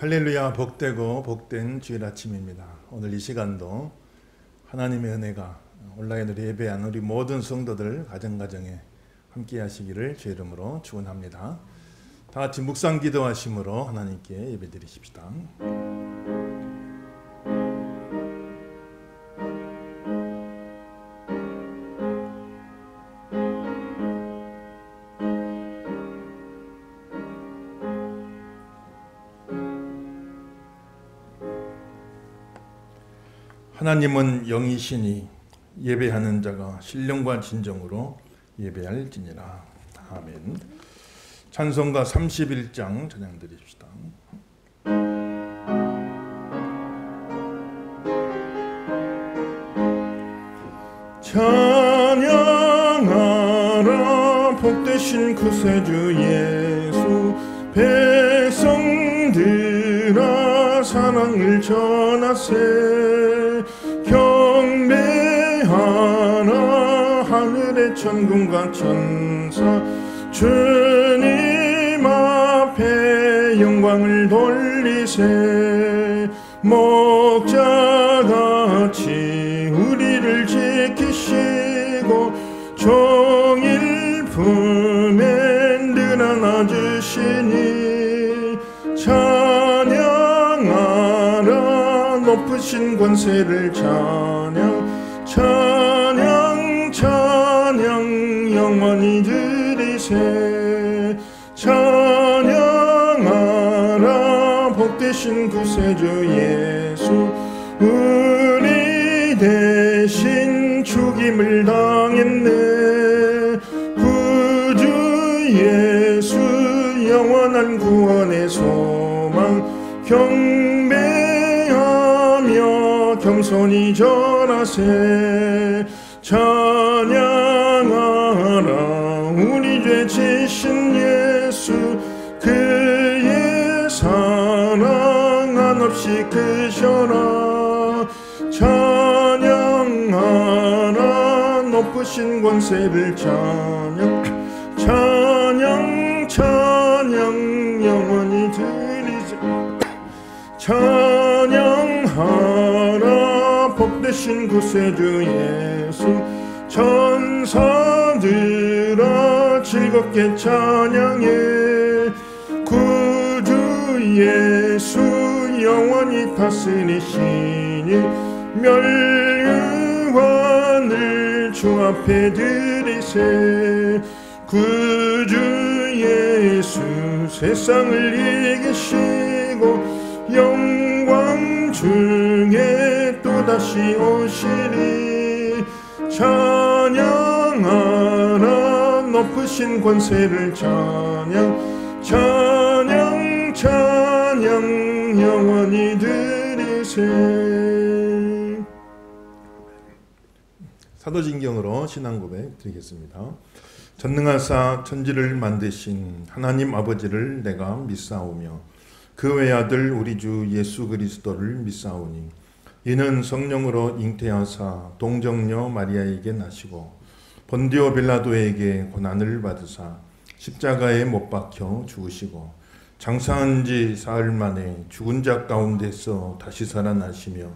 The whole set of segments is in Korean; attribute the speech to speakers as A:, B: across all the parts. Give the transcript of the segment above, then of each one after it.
A: 할렐루야, 복되고 복된 주일 아침입니다. 오늘 이 시간도 하나님의 은혜가 온라인으로 예배한 우리 모든 성도들 가정가정에 함께 하시기를 주 이름으로 축원합니다. 다 같이 묵상 기도하심으로 하나님께 예배드리십시다. 하나님은 영이시니 예배하는 자가 신령과 진정으로 예배할지니라. 아멘. 찬송가 31장 찬양 드립시다. 찬양하라 복되신 구세주 예수, 백성들아 사랑을 전하세. 경배하라 하늘의 천군과 천사, 주님 앞에 영광을 돌리세. 목자같이 우리를 지키시고 종일 품에 늘 안아주시니, 찬양하라 높으신 권세를 찬양, 찬양 찬양 영원히 드리세. 찬양하라 복되신 구세주 예수, 우리 대신 죽임을 당했네. 구주 예수 영원한 구원의 소망, 경배하며 겸손히 절하세. 찬양하라 우리 죄 지신 예수, 그의 사랑 한없이 크셔라. 찬양하라 높으신 권세를 찬양, 찬양 찬양 영원히 드리세. 찬양하라 복되신 구세주 예수, 천사들아 즐겁게 찬양해. 구주 예수 영원히 다스리시니, 멸류관을 주 앞에 드리세. 구주 예수 세상을 이기시고 영광 중에 또다시 오시리. 찬양하라 높으신 권세를 찬양, 찬양 찬양 영원히 드리세. 사도진경으로 신앙고백 드리겠습니다. 전능하사 천지를 만드신 하나님 아버지를 내가 믿사오며 그 외아들 우리 주 예수 그리스도를 믿사오니, 이는 성령으로 잉태하사 동정녀 마리아에게 나시고 본디오 빌라도에게 고난을 받으사 십자가에 못 박혀 죽으시고 장사한 지 사흘 만에 죽은 자 가운데서 다시 살아나시며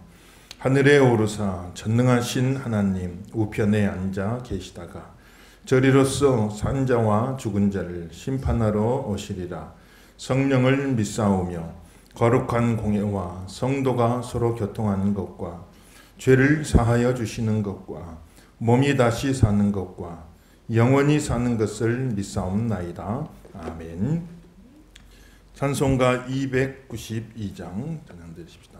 A: 하늘에 오르사 전능하신 하나님 우편에 앉아 계시다가 저리로서 산자와 죽은 자를 심판하러 오시리라. 성령을 믿사오며 거룩한 공예와 성도가 서로 교통하는 것과 죄를 사하여 주시는 것과 몸이 다시 사는 것과 영원히 사는 것을 믿사옵나이다. 아멘. 찬송가 292장 찬양 드리십시다.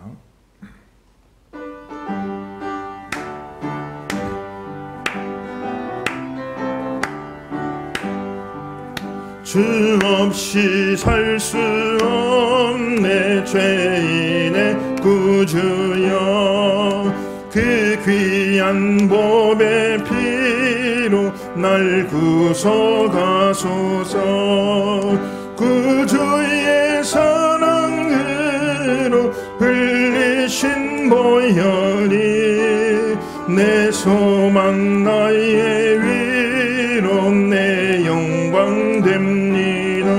A: 주 없이 살 수 없네 죄인의 구주여, 그 귀한 보배 피로 날 구속하소서. 구주의 사랑으로 흘리신 보혈이 내 소망 나의 위로 내 영광 됩니다.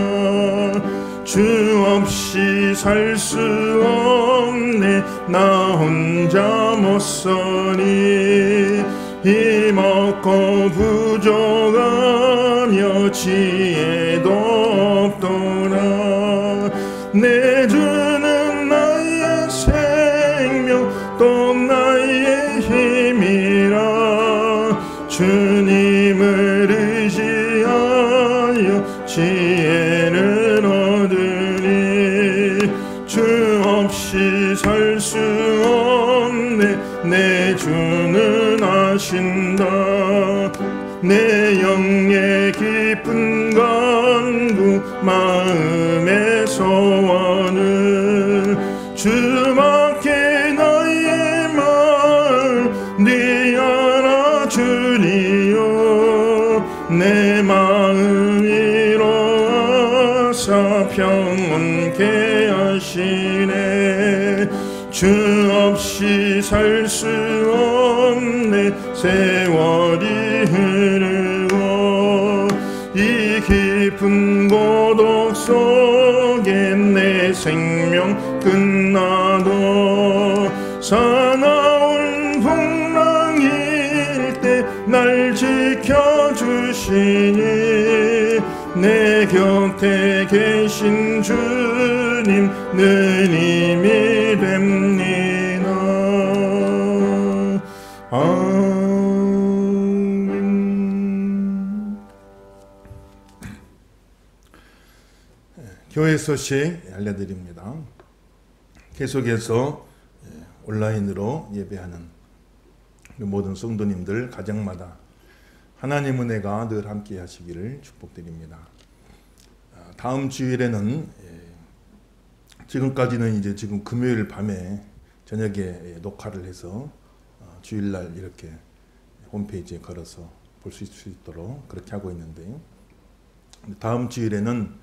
A: 주 없이 살 수 없네. 나 혼자 못 서니. 힘없고 부족하며 지혜도 없도다. 내 주는 나의 생명 또 나의 힘이라. 주님을 의지하여 지혜를 얻으니. 주 없이 살 수 없네. 내 주는 아신다. 내 영의 깊은 간구 마음의 소원을 주밖에 나의 마음 네 알아주리요. 내 마음 위로하사 평온케 하시네. 주 없이 살 수 없네. 세월이 흐르고 이 깊은 고독 속에 내 생명 끝나도 사나운 풍랑일 때 날 지켜주시니. 내 곁에 계신 주님 늘 힘이 됩니다. 아멘. 교회 소식 알려드립니다. 계속해서 온라인으로 예배하는 모든 성도님들 가정마다 하나님 은혜가 늘 함께 하시기를 축복드립니다. 다음 주일에는 지금까지는 이제 지금 금요일 밤에 저녁에 녹화를 해서 주일날 이렇게 홈페이지에 걸어서 볼 수 있도록 그렇게 하고 있는데요. 다음 주일에는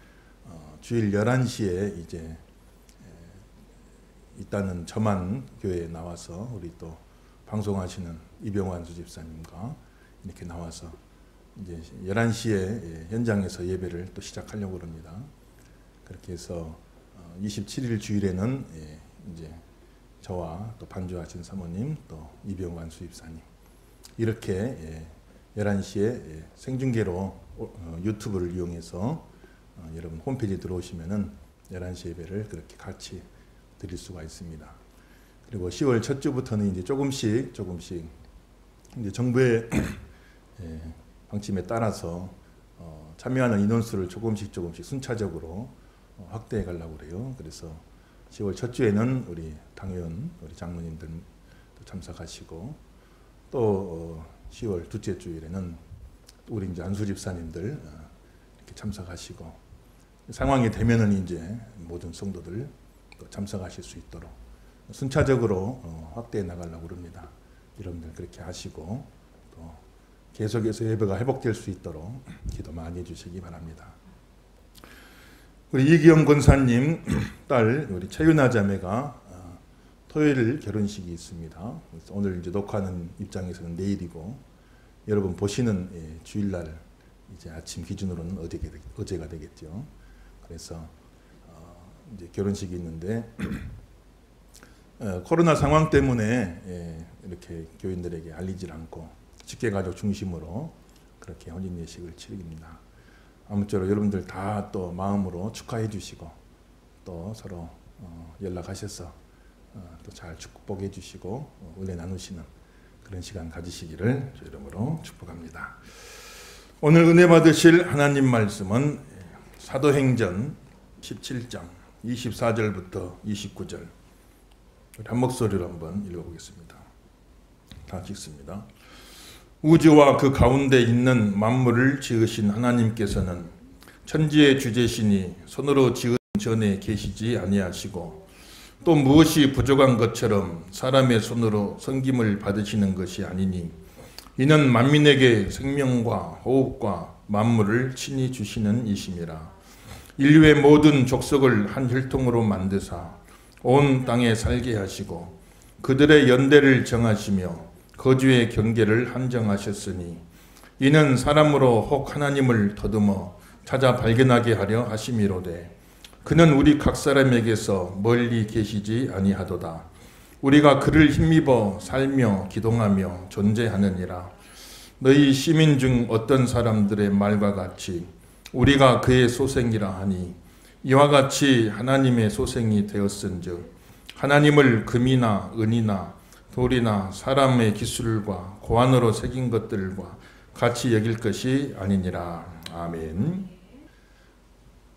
A: 주일 11시에 이제 일단은 저만 교회에 나와서 우리 또 방송하시는 이병환 수집사님과 이렇게 나와서 이제 11시에 현장에서 예배를 또 시작하려고 합니다. 그렇게 해서 27일 주일에는 이제 저와 또 반주하신 사모님 또 이병환 수집사님 이렇게 11시에 생중계로 유튜브를 이용해서 여러분 홈페이지 들어오시면은 11시 예배를 그렇게 같이 드릴 수가 있습니다. 그리고 10월 첫 주부터는 이제 조금씩 이제 정부의 방침에 따라서 참여하는 인원수를 조금씩 순차적으로 확대해 가려고 그래요. 그래서 10월 첫 주에는 우리 당회원, 우리 장로님들 참석하시고 또 10월 둘째 주일에는 우리 이제 안수 집사님들 이렇게 참석하시고 상황이 되면은 이제 모든 성도들 또 참석하실 수 있도록 순차적으로 확대해 나가려고 합니다. 여러분들 그렇게 하시고 또 계속해서 예배가 회복될 수 있도록 기도 많이 해주시기 바랍니다. 우리 이기영 권사님 딸 우리 최윤아 자매가 토요일 결혼식이 있습니다. 그래서 오늘 이제 녹화하는 입장에서는 내일이고 여러분 보시는 주일날 이제 아침 기준으로는 어제가 되겠죠. 그래서 이제 결혼식이 있는데 코로나 상황 때문에 이렇게 교인들에게 알리질 않고 직계가족 중심으로 그렇게 혼인 예식을 치릅니다. 아무쪼록 여러분들 다 또 마음으로 축하해 주시고 또 서로 연락하셔서 또 잘 축복해 주시고 은혜 나누시는 그런 시간 가지시기를 주 이름으로 축복합니다. 오늘 은혜 받으실 하나님 말씀은 사도행전 17장 24절부터 29절 한 목소리로 한번 읽어보겠습니다. 다 같이 읽습니다. 우주와 그 가운데 있는 만물을 지으신 하나님께서는 천지의 주제시니 손으로 지은 전에 계시지 아니하시고 또 무엇이 부족한 것처럼 사람의 손으로 섬김을 받으시는 것이 아니니 이는 만민에게 생명과 호흡과 만물을 친히 주시는 이심이라. 인류의 모든 족속을 한 혈통으로 만드사 온 땅에 살게 하시고 그들의 연대를 정하시며 거주의 경계를 한정하셨으니 이는 사람으로 혹 하나님을 더듬어 찾아 발견하게 하려 하심이로되 그는 우리 각 사람에게서 멀리 계시지 아니하도다. 우리가 그를 힘입어 살며 기동하며 존재하느니라. 너희 시민 중 어떤 사람들의 말과 같이 우리가 그의 소생이라 하니 이와 같이 하나님의 소생이 되었은즉 하나님을 금이나 은이나 돌이나 사람의 기술과 고안으로 새긴 것들과 같이 여길 것이 아니니라. 아멘.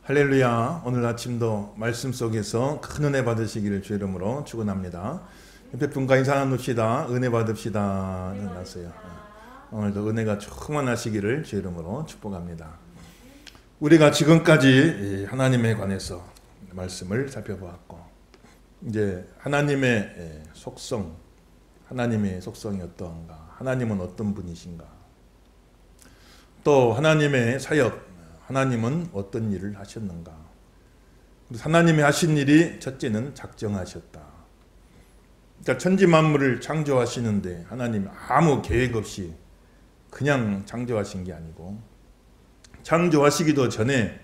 A: 할렐루야. 오늘 아침도 말씀 속에서 큰 은혜 받으시기를 주 이름으로 축원합니다. 옆에 분과 인사 나눕시다. 은혜 받읍시다. 났어요. 오늘도 은혜가 충만하시기를 주 이름으로 축복합니다. 우리가 지금까지 하나님에 관해서 말씀을 살펴보았고, 이제 하나님의 속성, 하나님의 속성이 어떠한가, 하나님은 어떤 분이신가, 또 하나님의 사역, 하나님은 어떤 일을 하셨는가. 하나님이 하신 일이 첫째는 작정하셨다. 그러니까 천지 만물을 창조하시는데 하나님이 아무 계획 없이 그냥 창조하신 게 아니고, 창조하시기도 전에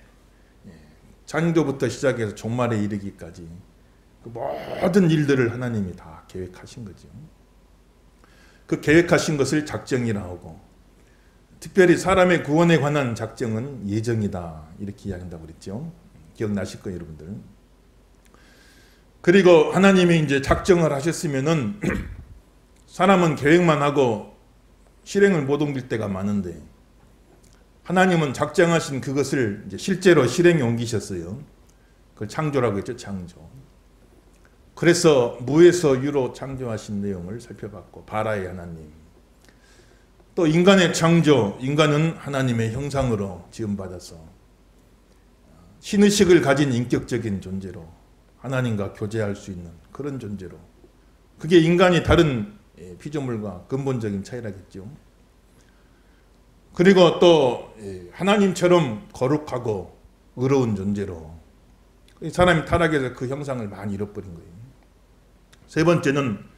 A: 창조부터 시작해서 종말에 이르기까지 그 모든 일들을 하나님이 다 계획하신 거죠. 그 계획하신 것을 작정이라 하고, 특별히 사람의 구원에 관한 작정은 예정이다 이렇게 이야기한다고 그랬죠. 기억나실 거예요, 여러분들. 그리고 하나님이 이제 작정을 하셨으면은 사람은 계획만 하고 실행을 못 옮길 때가 많은데, 하나님은 작정하신 그것을 이제 실제로 실행에 옮기셨어요. 그걸 창조라고 했죠, 창조. 그래서 무에서 유로 창조하신 내용을 살펴봤고, 바라의 하나님. 또 인간의 창조, 인간은 하나님의 형상으로 지음받아서 신의식을 가진 인격적인 존재로 하나님과 교제할 수 있는 그런 존재로, 그게 인간이 다른 피조물과 근본적인 차이라겠죠. 그리고 또 하나님처럼 거룩하고 의로운 존재로, 사람이 타락해서 그 형상을 많이 잃어버린 거예요. 세 번째는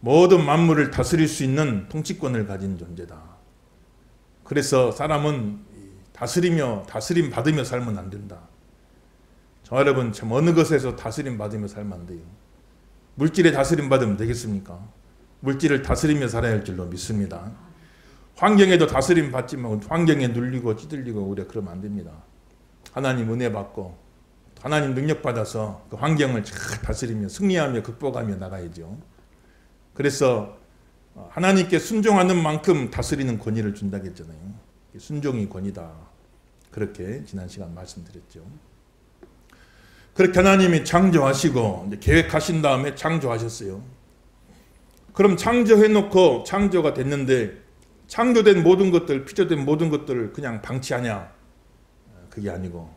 A: 모든 만물을 다스릴 수 있는 통치권을 가진 존재다. 그래서 사람은 다스림 받으며 살면 안 된다. 저 여러분, 참 어느 것에서 다스림 받으며 살면 안 돼요. 물질에 다스림 받으면 되겠습니까? 물질을 다스리며 살아야 할 줄로 믿습니다. 환경에도 다스림 받지만 환경에 눌리고 찌들리고 우리가 그러면 안 됩니다. 하나님 은혜 받고 하나님 능력 받아서 그 환경을 잘 다스리며 승리하며 극복하며 나가야죠. 그래서 하나님께 순종하는 만큼 다스리는 권위를 준다고 했잖아요. 순종이 권위다. 그렇게 지난 시간 말씀드렸죠. 그렇게 하나님이 창조하시고 이제 계획하신 다음에 창조하셨어요. 그럼 창조해놓고 창조가 됐는데 창조된 모든 것들, 피조된 모든 것들을 그냥 방치하냐? 그게 아니고,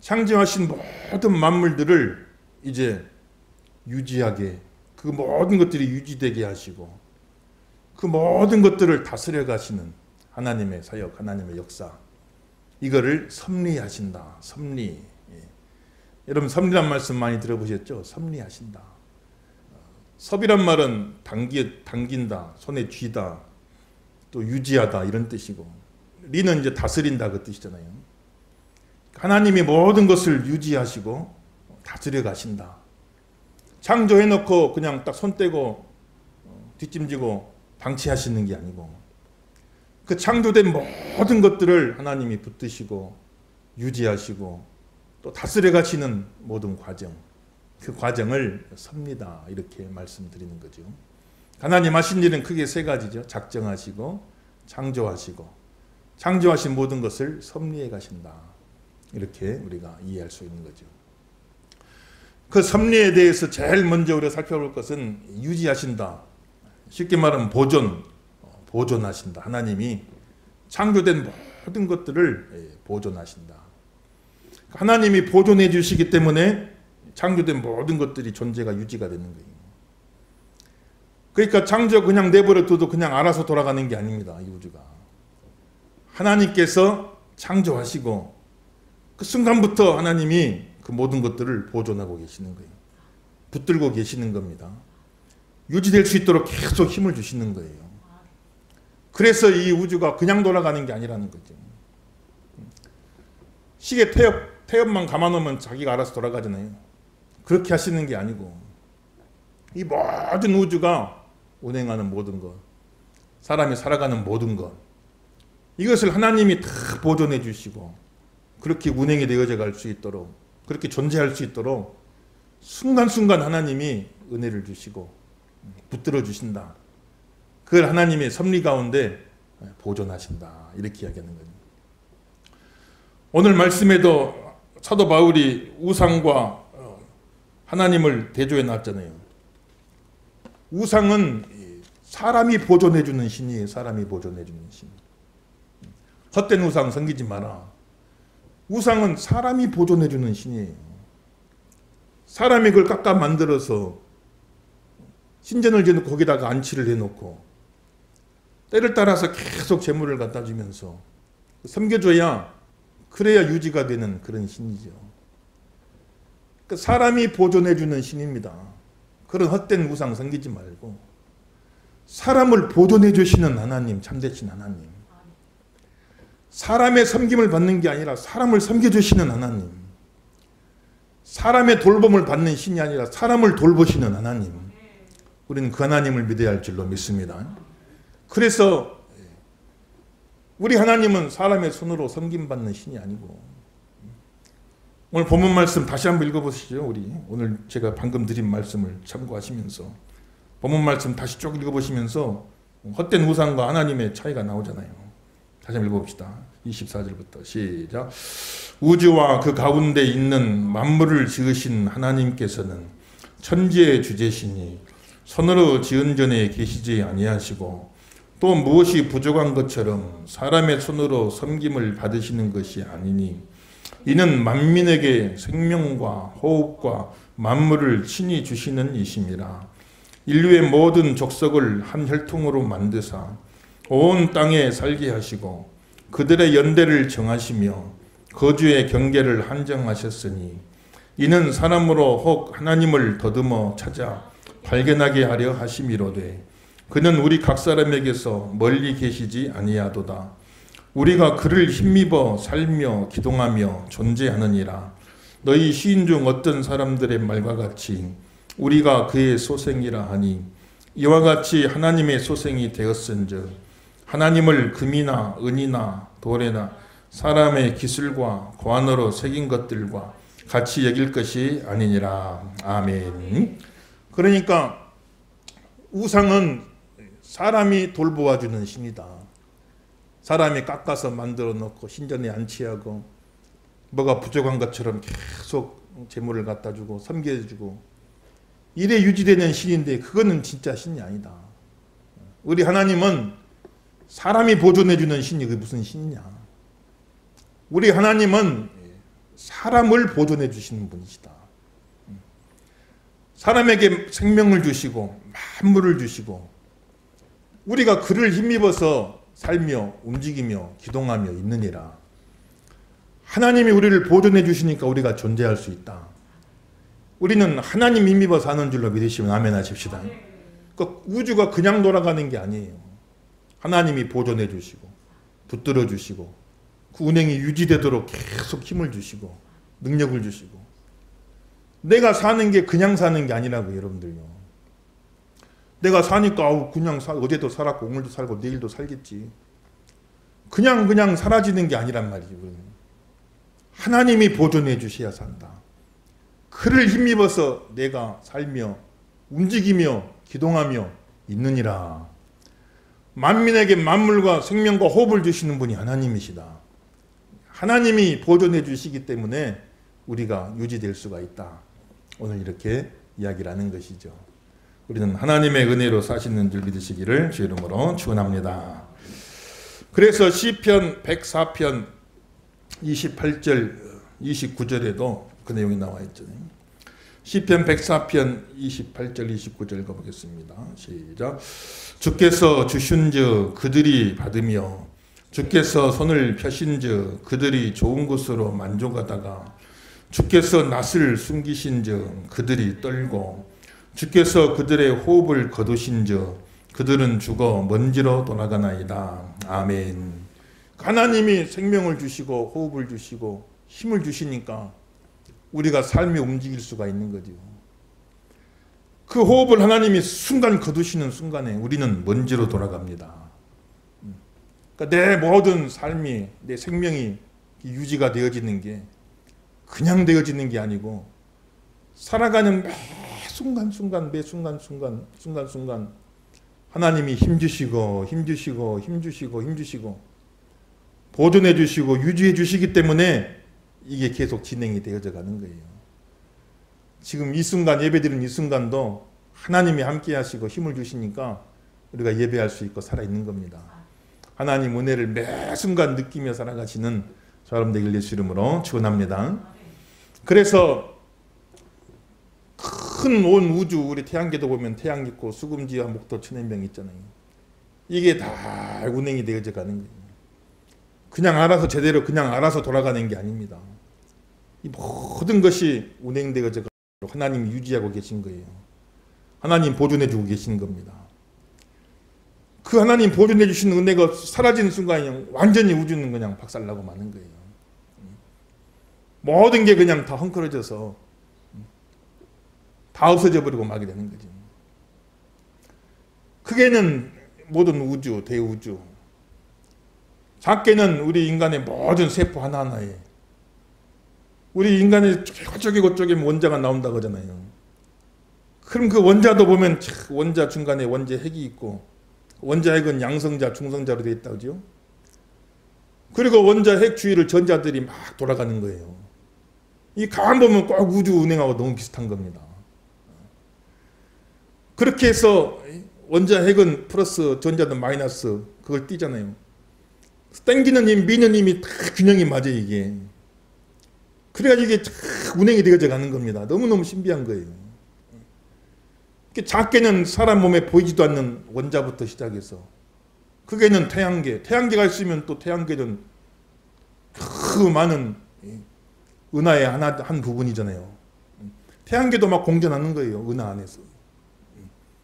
A: 창조하신 모든 만물들을 이제 유지하게, 그 모든 것들이 유지되게 하시고 그 모든 것들을 다스려 가시는 하나님의 사역, 하나님의 역사, 이거를 섭리하신다. 섭리. 여러분, 섭리란 말씀 많이 들어보셨죠? 섭리하신다. 섭이란 말은 당긴다, 손에 쥐다, 또 유지하다 이런 뜻이고, 리는 이제 다스린다 그 뜻이잖아요. 하나님이 모든 것을 유지하시고 다스려 가신다. 창조해놓고 그냥 딱 손 떼고 뒷짐지고 방치하시는 게 아니고, 그 창조된 모든 것들을 하나님이 붙드시고 유지하시고 또 다스려 가시는 모든 과정, 그 과정을 섭니다 이렇게 말씀드리는 거죠. 하나님 하신 일은 크게 세 가지죠. 작정하시고 창조하시고 창조하신 모든 것을 섭리해 가신다. 이렇게 우리가 이해할 수 있는 거죠. 그 섭리에 대해서 제일 먼저 우리가 살펴볼 것은 유지하신다. 쉽게 말하면 보존하신다. 하나님이 창조된 모든 것들을 보존하신다. 하나님이 보존해 주시기 때문에 창조된 모든 것들이 존재가 유지가 되는 거예요. 그러니까 창조 그냥 내버려 둬도 그냥 알아서 돌아가는 게 아닙니다. 이 우주가. 하나님께서 창조하시고 그 순간부터 하나님이 그 모든 것들을 보존하고 계시는 거예요. 붙들고 계시는 겁니다. 유지될 수 있도록 계속 힘을 주시는 거예요. 그래서 이 우주가 그냥 돌아가는 게 아니라는 거죠. 시계 태엽만 감아놓으면 자기가 알아서 돌아가잖아요. 그렇게 하시는 게 아니고 이 모든 우주가 운행하는 모든 것, 사람이 살아가는 모든 것, 이것을 하나님이 다 보존해 주시고 그렇게 운행이 되어져 갈 수 있도록, 그렇게 존재할 수 있도록 순간순간 하나님이 은혜를 주시고 붙들어 주신다. 그걸 하나님의 섭리 가운데 보존하신다. 이렇게 이야기하는 거예요. 오늘 말씀에도 사도 바울이 우상과 하나님을 대조해 놨잖아요. 우상은 사람이 보존해 주는 신이에요. 사람이 보존해 주는 신. 헛된 우상 섬기지 마라. 우상은 사람이 보존해 주는 신이에요. 사람이 그걸 깎아 만들어서 신전을 지어놓고 거기다가 안치를 해놓고 때를 따라서 계속 재물을 갖다 주면서 섬겨줘야, 그래야 유지가 되는 그런 신이죠. 그러니까 사람이 보존해 주는 신입니다. 그런 헛된 우상 섬기지 말고 사람을 보존해 주시는 하나님, 참되신 하나님, 사람의 섬김을 받는 게 아니라 사람을 섬겨주시는 하나님, 사람의 돌봄을 받는 신이 아니라 사람을 돌보시는 하나님, 우리는 그 하나님을 믿어야 할 줄로 믿습니다. 그래서 우리 하나님은 사람의 손으로 섬김받는 신이 아니고, 오늘 본문 말씀 다시 한번 읽어보시죠. 우리 오늘 제가 방금 드린 말씀을 참고하시면서 본문 말씀 다시 쭉 읽어보시면서 헛된 우상과 하나님의 차이가 나오잖아요. 다시 한번 읽어봅시다. 24절부터 시작. 우주와 그 가운데 있는 만물을 지으신 하나님께서는 천지의 주제시니 손으로 지은 전에 계시지 아니하시고 또 무엇이 부족한 것처럼 사람의 손으로 섬김을 받으시는 것이 아니니 이는 만민에게 생명과 호흡과 만물을 친히 주시는 이심이라. 인류의 모든 족속을 한 혈통으로 만드사 온 땅에 살게 하시고 그들의 연대를 정하시며 거주의 경계를 한정하셨으니 이는 사람으로 혹 하나님을 더듬어 찾아 발견하게 하려 하심이로되 그는 우리 각 사람에게서 멀리 계시지 아니하도다. 우리가 그를 힘입어 살며 기동하며 존재하느니라. 너희 시인 중 어떤 사람들의 말과 같이 우리가 그의 소생이라 하니 이와 같이 하나님의 소생이 되었은즉 하나님을 금이나 은이나 돌에나 사람의 기술과 관어로 새긴 것들과 같이 여길 것이 아니니라. 아멘. 그러니까 우상은 사람이 돌보아주는 신이다. 사람이 깎아서 만들어 놓고 신전에 안치하고 뭐가 부족한 것처럼 계속 재물을 갖다 주고 섬겨주고 이래 유지되는 신인데 그거는 진짜 신이 아니다. 우리 하나님은 사람이 보존해주는 신이 그게 무슨 신이냐. 우리 하나님은 사람을 보존해 주시는 분이시다. 사람에게 생명을 주시고 만물을 주시고 우리가 그를 힘입어서 살며 움직이며 기동하며 있느니라. 하나님이 우리를 보존해 주시니까 우리가 존재할 수 있다. 우리는 하나님 힘입어 사는 줄로 믿으시면 아멘 하십시다. 그러니까 우주가 그냥 돌아가는 게 아니에요. 하나님이 보존해 주시고 붙들어 주시고 그 운행이 유지되도록 계속 힘을 주시고 능력을 주시고 내가 사는 게 그냥 사는 게 아니라고 여러분들요. 내가 사니까 그냥 어제도 살았고 오늘도 살고 내일도 살겠지. 그냥 사라지는 게 아니란 말이죠. 하나님이 보존해 주셔야 산다. 그를 힘입어서 내가 살며 움직이며 기동하며 있느니라. 만민에게 만물과 생명과 호흡을 주시는 분이 하나님이시다. 하나님이 보존해 주시기 때문에 우리가 유지될 수가 있다. 오늘 이렇게 이야기를 하는 것이죠. 우리는 하나님의 은혜로 사시는 줄 믿으시기를 주 이름으로 축원합니다. 그래서 시편 104편 28절 29절에도 그 내용이 나와 있잖아요. 시편 104편 28절 29절 읽어보겠습니다. 시작. 주께서 주신즉 그들이 받으며 주께서 손을 펴신즉 그들이 좋은 것으로 만족하다가 주께서 낯을 숨기신즉 그들이 떨고 주께서 그들의 호흡을 거두신즉 그들은 죽어 먼지로 돌아가나이다. 아멘. 하나님이 생명을 주시고 호흡을 주시고 힘을 주시니까 우리가 삶이 움직일 수가 있는 거죠. 그 호흡을 하나님이 순간 거두시는 순간에 우리는 먼지로 돌아갑니다. 그러니까 내 모든 삶이, 내 생명이 유지가 되어지는 게 그냥 되어지는 게 아니고 살아가는 매 순간순간, 매 순간순간 하나님이 힘주시고 보존해 주시고 유지해 주시기 때문에 이게 계속 진행이 되어져 가는 거예요. 지금 이 순간, 예배드리는 이 순간도 하나님이 함께 하시고 힘을 주시니까 우리가 예배할 수 있고 살아있는 겁니다. 하나님 은혜를 매 순간 느끼며 살아가시는 여러분 되길 예수 이름으로 축원합니다. 그래서 큰 온 우주, 우리 태양계도 보면 태양 있고 수금지와 목도 천연병 있잖아요. 이게 다 운행이 되어져 가는 거예요. 그냥 알아서 제대로 그냥 알아서 돌아가는 게 아닙니다. 이 모든 것이 운행되어져 가고 하나님이 유지하고 계신 거예요. 하나님 보존해 주고 계신 겁니다. 그 하나님 보존해 주시는 은혜가 사라지는 순간에 완전히 우주는 그냥 박살나고 마는 거예요. 모든 게 그냥 다 헝클어져서 다 없어져 버리고 마게 되는 거죠. 크게는 모든 우주, 대우주, 작게는 우리 인간의 모든 세포 하나하나에 우리 인간의 저쪽에 원자가 나온다고 하잖아요. 그럼 그 원자도 보면 원자 중간에 원자 핵이 있고 원자 핵은 양성자, 중성자로 되어 있다고 하죠. 그리고 원자 핵 주위를 전자들이 막 돌아가는 거예요. 이 가만 보면 꼭 우주 운행하고 너무 비슷한 겁니다. 그렇게 해서 원자 핵은 플러스, 전자는 마이너스 그걸 띄잖아요. 땡기는 힘, 미는 힘이 다 균형이 맞아요, 이게. 그래가지고 이게 운행이 되어져 가는 겁니다. 너무너무 신비한 거예요. 작게는 사람 몸에 보이지도 않는 원자부터 시작해서 크게는 태양계가 있으면 또 태양계는 그 많은 은하의 한 부분이잖아요. 태양계도 막 공전하는 거예요, 은하 안에서.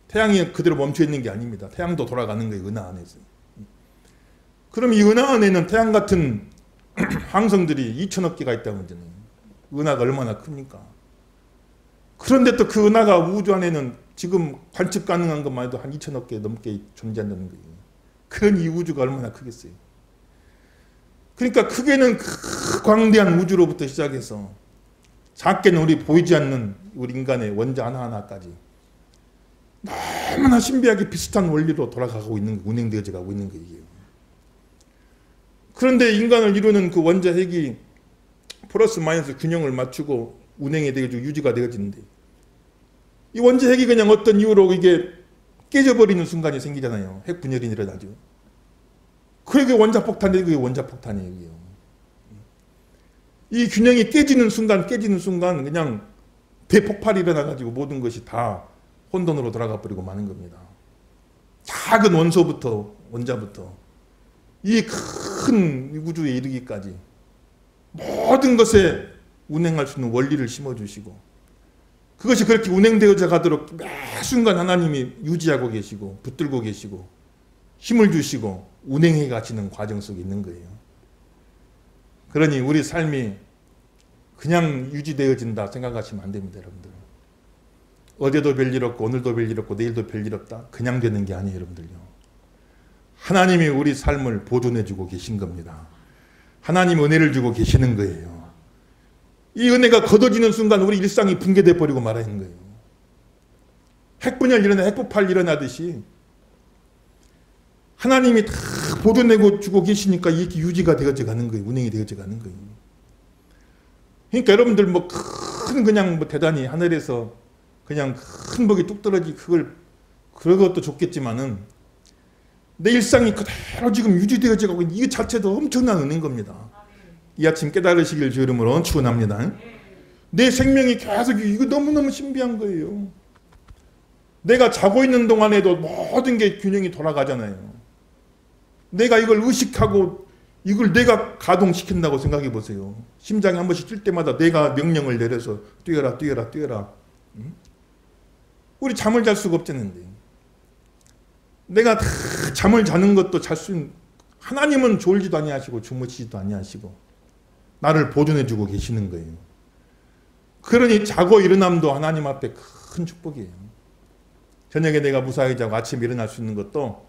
A: 태양이 그대로 멈춰 있는 게 아닙니다. 태양도 돌아가는 거예요, 은하 안에서. 그럼 이 은하 안에는 태양 같은 항성들이 2천억 개가 있다고 하잖아요. 은하가 얼마나 큽니까? 그런데 또 그 은하가 우주 안에는 지금 관측 가능한 것만 해도 한 2천억 개 넘게 존재한다는 거예요. 그런 이 우주가 얼마나 크겠어요. 그러니까 크게는 그 광대한 우주로부터 시작해서 작게는 우리 보이지 않는 우리 인간의 원자 하나하나까지 너무나 신비하게 비슷한 원리로 돌아가고 있는, 운행되어져 가고 있는 거예요. 그런데 인간을 이루는 그 원자 핵이 플러스 마이너스 균형을 맞추고 운행이 되어지고 유지가 되어지는데 이 원자 핵이 그냥 어떤 이유로 이게 깨져버리는 순간이 생기잖아요. 핵 분열이 일어나죠. 그게 원자폭탄이 그게 원자폭탄이에요. 이 균형이 깨지는 순간 그냥 대폭발이 일어나가지고 모든 것이 다 혼돈으로 돌아가 버리고 마는 겁니다. 작은 원소부터 원자부터 이 큰 우주에 이르기까지 모든 것에 운행할 수 있는 원리를 심어주시고 그것이 그렇게 운행되어져 가도록 매 순간 하나님이 유지하고 계시고 붙들고 계시고 힘을 주시고 운행해 가시는 과정 속에 있는 거예요. 그러니 우리 삶이 그냥 유지되어진다 생각하시면 안 됩니다, 여러분들. 어제도 별일 없고 오늘도 별일 없고 내일도 별일 없다. 그냥 되는 게 아니에요, 여러분들요. 하나님이 우리 삶을 보존해 주고 계신 겁니다. 하나님 은혜를 주고 계시는 거예요. 이 은혜가 거둬지는 순간 우리 일상이 붕괴돼 버리고 말하는 거예요. 핵분열 일어나 핵폭발 일어나듯이 하나님이 다 보존해 주고 계시니까 이렇게 유지가 되어져 가는 거예요. 운행이 되어져 가는 거예요. 그러니까 여러분들 뭐 큰 그냥 뭐 대단히 하늘에서 그냥 큰 복이 뚝 떨어지 그런 것도 좋겠지만은 내 일상이 그대로 지금 유지되어져 가고 이 자체도 엄청난 은혜인 겁니다. 이 아침 깨달으시길 주 이름으로 축원합니다. 내 생명이 계속 이거 너무너무 신비한 거예요. 내가 자고 있는 동안에도 모든 게 균형이 돌아가잖아요. 내가 이걸 의식하고 이걸 내가 가동시킨다고 생각해 보세요. 심장이 한 번씩 뛸 때마다 내가 명령을 내려서 뛰어라. 우리 잠을 잘 수가 없잖아요. 내가 다 잠을 자는 것도 잘 수 있는 하나님은 졸지도 아니하시고 주무시지도 아니하시고 나를 보존해주고 계시는 거예요. 그러니 자고 일어남도 하나님 앞에 큰 축복이에요. 저녁에 내가 무사히 자고 아침에 일어날 수 있는 것도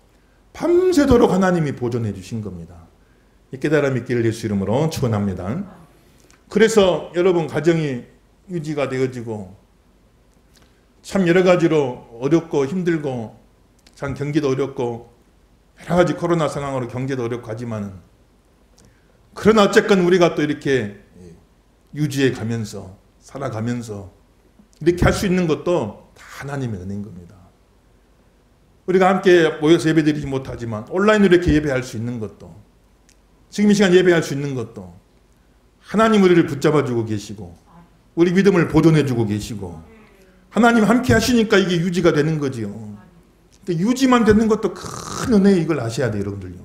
A: 밤새도록 하나님이 보존해 주신 겁니다. 이 깨달음 있기를 예수 이름으로 축원합니다. 그래서 여러분 가정이 유지가 되어지고 참 여러 가지로 어렵고 힘들고 참 경기도 어렵고 여러 가지 코로나 상황으로 경제도 어렵고 하지만은 그러나 어쨌건 우리가 또 이렇게 유지해 가면서 살아가면서 이렇게 할 수 있는 것도 다 하나님의 은혜인 겁니다. 우리가 함께 모여서 예배드리지 못하지만 온라인으로 이렇게 예배할 수 있는 것도 지금 이 시간 예배할 수 있는 것도 하나님 우리를 붙잡아주고 계시고 우리 믿음을 보존해주고 계시고 하나님 함께 하시니까 이게 유지가 되는 거지요. 유지만 되는 것도 큰 은혜에 이걸 아셔야 돼요, 여러분들요.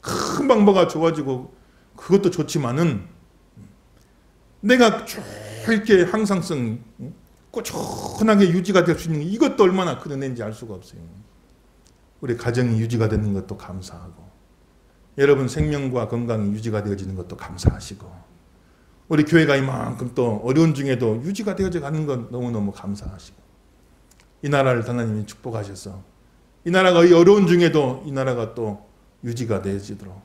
A: 금방 뭐가 좋아지고 그것도 좋지만은 내가 이렇게 항상성 꾸준하게 유지가 될 수 있는 이것도 얼마나 큰 은혜인지 알 수가 없어요. 우리 가정이 유지가 되는 것도 감사하고 여러분 생명과 건강이 유지가 되어지는 것도 감사하시고 우리 교회가 이만큼 또 어려운 중에도 유지가 되어져 가는 건 너무너무 감사하시고 이 나라를 하나님이 축복하셔서 이 나라가 이 어려운 중에도 이 나라가 또 유지가 되어지도록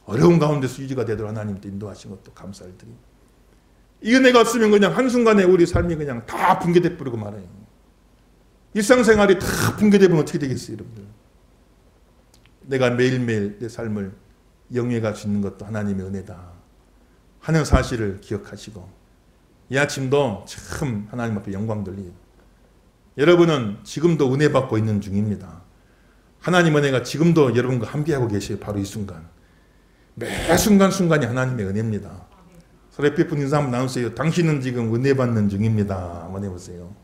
A: 어려운 가운데서 유지가 되도록 하나님께 인도하신 것도 감사를 드립니다. 이 은혜가 없으면 그냥 한순간에 우리 삶이 그냥 다 붕괴돼 버리고 말아요. 일상생활이 다 붕괴되면 어떻게 되겠어요, 여러분들? 내가 매일매일 내 삶을 영위해 갈 수 있는 것도 하나님의 은혜다 하는 사실을 기억하시고 이 아침도 참 하나님 앞에 영광 돌리요. 여러분은 지금도 은혜 받고 있는 중입니다. 하나님 은혜가 지금도 여러분과 함께하고 계셔요. 바로 이 순간. 매 순간순간이 하나님의 은혜입니다. 서로 옆에 분 인사 한번 나누세요. 당신은 지금 은혜 받는 중입니다. 한번 해보세요.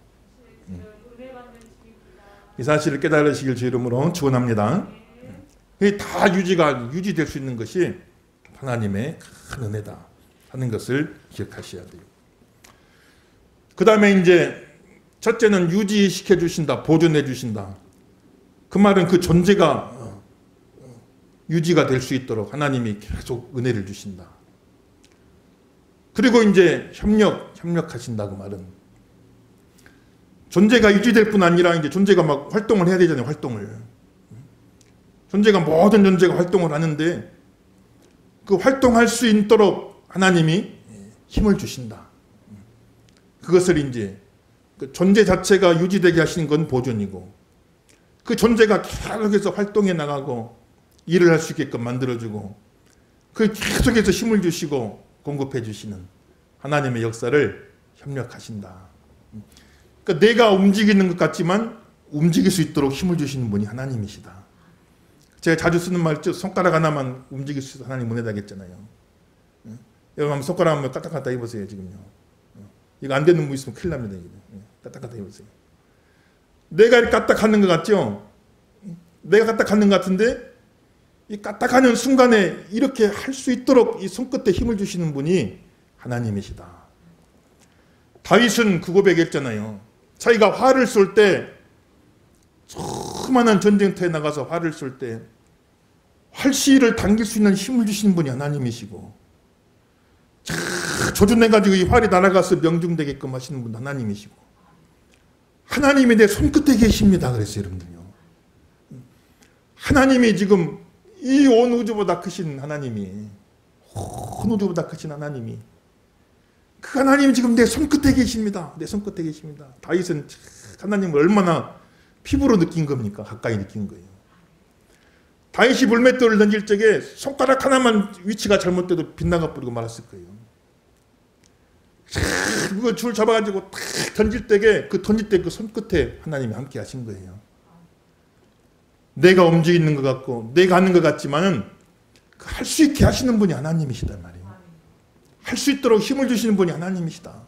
A: 이 사실을 깨달으시길 주 이름으로 축원합니다. 다 유지될 수 있는 것이 하나님의 큰 은혜다 하는 것을 기억하셔야 돼요. 그 다음에 이제 첫째는 유지시켜 주신다, 보존해 주신다. 그 말은 그 존재가 유지가 될 수 있도록 하나님이 계속 은혜를 주신다. 그리고 이제 협력하신다. 그 말은 존재가 유지될 뿐 아니라 이제 존재가 막 활동을 해야 되잖아요. 활동을. 존재가 모든 존재가 활동을 하는데 그 활동할 수 있도록 하나님이 힘을 주신다. 그것을 이제 그 존재 자체가 유지되게 하시는 건 보존이고 그 존재가 계속해서 활동해 나가고 일을 할 수 있게끔 만들어주고 그 계속해서 힘을 주시고 공급해 주시는 하나님의 역사를 협력하신다. 그러니까 내가 움직이는 것 같지만 움직일 수 있도록 힘을 주시는 분이 하나님이시다. 제가 자주 쓰는 말이죠. 손가락 하나만 움직일 수 있어서 하나님 은혜다 했잖아요. 여러분 한번 손가락 한번 까딱까딱 해보세요. 지금요. 이거 안 되는 분 있으면 큰일 납니다. 까딱까딱 해보세요. 내가 이렇게 까딱하는 것 같죠? 내가 까딱하는 것 같은데 이 까딱하는 순간에 이렇게 할 수 있도록 이 손끝에 힘을 주시는 분이 하나님이시다. 다윗은 그 고백했잖아요. 자기가 활을 쏠 때 수많은 전쟁터에 나가서 활을 쏠 때 활시를 당길 수 있는 힘을 주시는 분이 하나님이시고 조준해가지고 이 활이 날아가서 명중되게끔 하시는 분 하나님이시고 하나님이 내 손끝에 계십니다. 그랬어요. 여러분들요. 하나님이 지금 이 온 우주보다 크신 하나님이 온 우주보다 크신 하나님이 그 하나님이 지금 내 손끝에 계십니다. 내 손끝에 계십니다. 다윗은 하나님을 얼마나 피부로 느낀 겁니까? 가까이 느낀 거예요. 다윗이 물맷돌을 던질 적에 손가락 하나만 위치가 잘못돼도 빗나가 버리고 말았을 거예요. 그거 줄 잡아가지고 탁 던질 때에 그 던질 때 그 손끝에 하나님이 함께 하신 거예요. 내가 움직이는 것 같고 내가 하는 것 같지만은 할 수 있게 하시는 분이 하나님이시단 말이에요. 할 수 있도록 힘을 주시는 분이 하나님이시다.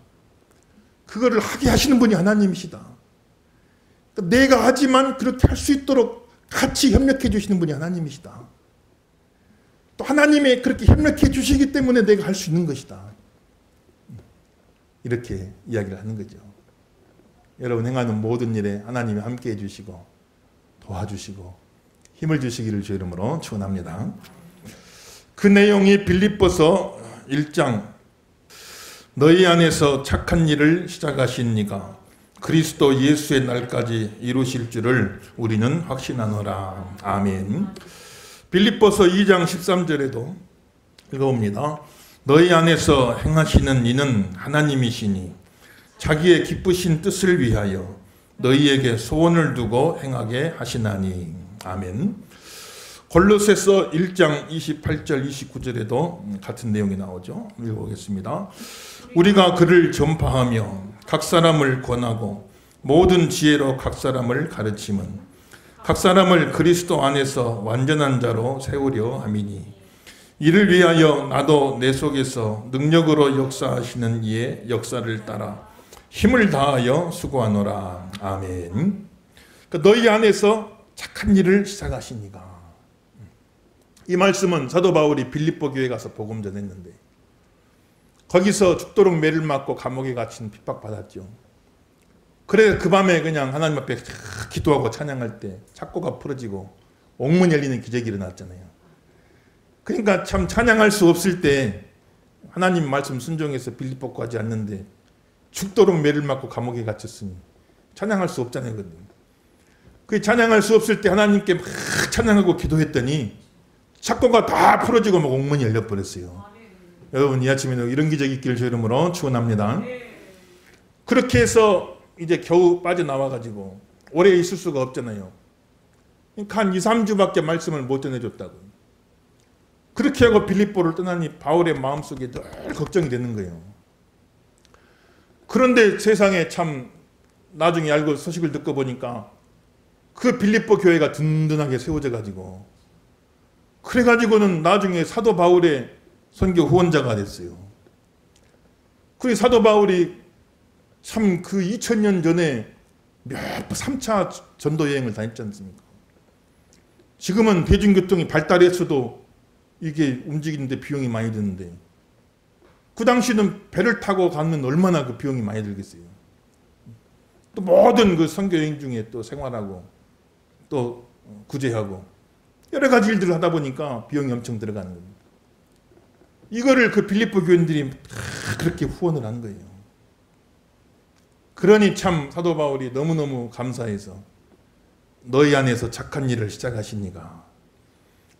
A: 그거를 하게 하시는 분이 하나님이시다. 그러니까 내가 하지만 그렇게 할 수 있도록 같이 협력해 주시는 분이 하나님이시다. 또 하나님이 그렇게 협력해 주시기 때문에 내가 할 수 있는 것이다. 이렇게 이야기를 하는 거죠. 여러분 행하는 모든 일에 하나님이 함께 해주시고 도와주시고 힘을 주시기를 주 이름으로 축원합니다. 그 내용이 빌립보서 1장 너희 안에서 착한 일을 시작하신 이가 그리스도 예수의 날까지 이루실 줄을 우리는 확신하노라. 아멘. 빌립보서 2장 13절에도 읽어봅니다. 너희 안에서 행하시는 이는 하나님이시니 자기의 기쁘신 뜻을 위하여 너희에게 소원을 두고 행하게 하시나니. 아멘. 골로새서 1장 28절 29절에도 같은 내용이 나오죠. 읽어보겠습니다. 우리가 그를 전파하며 각 사람을 권하고 모든 지혜로 각 사람을 가르침은 각 사람을 그리스도 안에서 완전한 자로 세우려 함이니 이를 위하여 나도 내 속에서 능력으로 역사하시는 이의 역사를 따라 힘을 다하여 수고하노라. 아멘. 그러니까 너희 안에서 착한 일을 시작하시니가. 이 말씀은 사도 바울이 빌립보 교회 가서 복음 전했는데 거기서 죽도록 매를 맞고 감옥에 갇힌 핍박받았죠. 그래 그 밤에 그냥 하나님 앞에 기도하고 찬양할 때 착고가 풀어지고 옥문 열리는 기적이 일어났잖아요. 그러니까 참 찬양할 수 없을 때 하나님 말씀 순종해서 빌립보까지 왔는데 죽도록 매를 맞고 감옥에 갇혔으니 찬양할 수 없잖아요. 그 찬양할 수 없을 때 하나님께 막 찬양하고 기도했더니 착고가 다 풀어지고 막 옥문이 열려버렸어요. 여러분 이 아침에 이런 기적이 있기를 주 이름으로 축원합니다. 그렇게 해서 이제 겨우 빠져나와가지고 오래 있을 수가 없잖아요. 그러니까 한 2, 3주밖에 말씀을 못 전해줬다고. 그렇게 하고 빌립보를 떠나니 바울의 마음속에 늘 걱정이 되는 거예요. 그런데 세상에 참 나중에 알고 소식을 듣고 보니까 그 빌립보 교회가 든든하게 세워져가지고 그래가지고는 나중에 사도 바울의 선교 후원자가 됐어요. 그 사도 바울이 참 그 2000년 전에 몇 3차 전도 여행을 다녔지 않습니까? 지금은 대중교통이 발달했어도 이게 움직이는데 비용이 많이 드는데 그 당시는 배를 타고 가면 얼마나 그 비용이 많이 들겠어요. 또 모든 그 선교 여행 중에 또 생활하고 또 구제하고 여러 가지 일들을 하다 보니까 비용이 엄청 들어가는 겁니다. 이거를 그 빌립보 교인들이 그렇게 후원을 한 거예요. 그러니 참 사도 바울이 너무너무 감사해서 너희 안에서 착한 일을 시작하시니가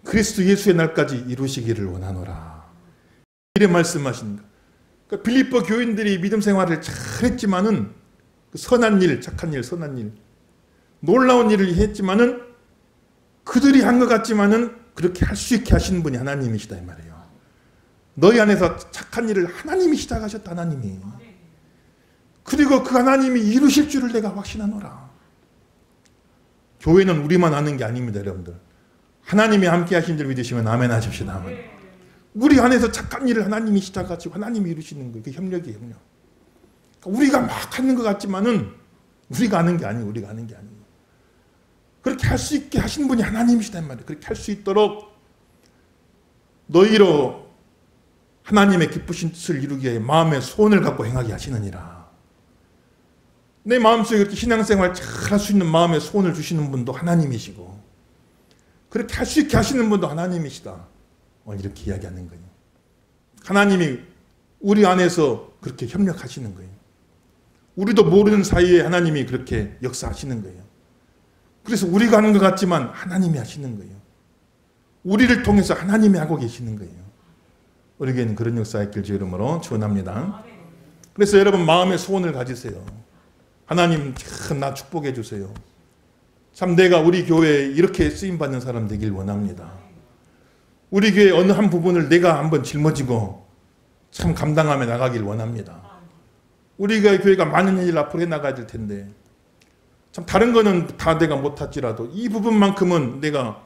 A: 그리스도 예수의 날까지 이루시기를 원하노라. 이래 말씀하십니다. 그러니까 빌립보 교인들이 믿음 생활을 잘했지만은 그 선한 일, 착한 일, 선한 일, 놀라운 일을 했지만은 그들이 한 것 같지만은 그렇게 할 수 있게 하시는 분이 하나님이시다 이 말이에요. 너희 안에서 착한 일을 하나님이 시작하셨다. 하나님이. 그리고 그 하나님이 이루실 줄을 내가 확신하노라. 교회는 우리만 하는 게 아닙니다. 여러분들. 하나님이 함께 하신 줄 믿으시면 아멘 하십시다. 아멘. 우리 안에서 착한 일을 하나님이 시작하시고 하나님이 이루시는 거예요. 그 협력이에요. 협력. 그러니까 우리가 막 하는 것 같지만은 우리가 하는 게 아니에요. 우리가 하는 게 아니에요. 그렇게 할 수 있게 하신 분이 하나님이시다 말이에요. 그렇게 할 수 있도록 너희로 하나님의 기쁘신 뜻을 이루기 위해 마음의 소원을 갖고 행하게 하시느니라. 내 마음속에 이렇게 신앙생활 잘 할 수 있는 마음의 소원을 주시는 분도 하나님이시고 그렇게 할 수 있게 하시는 분도 하나님이시다. 이렇게 이야기하는 거예요. 하나님이 우리 안에서 그렇게 협력하시는 거예요. 우리도 모르는 사이에 하나님이 그렇게 역사하시는 거예요. 그래서 우리가 하는 것 같지만 하나님이 하시는 거예요. 우리를 통해서 하나님이 하고 계시는 거예요. 우리에게는 그런 역사가 있길 주 이름으로 축원합니다. 그래서 여러분 마음의 소원을 가지세요. 하나님 참 나 축복해 주세요. 참 내가 우리 교회에 이렇게 쓰임받는 사람 되길 원합니다. 우리 교회 어느 한 부분을 내가 한번 짊어지고 참 감당하며 나가길 원합니다. 우리 교회가 많은 일을 앞으로 해나가야 될 텐데 참 다른 거는 다 내가 못할지라도 이 부분만큼은 내가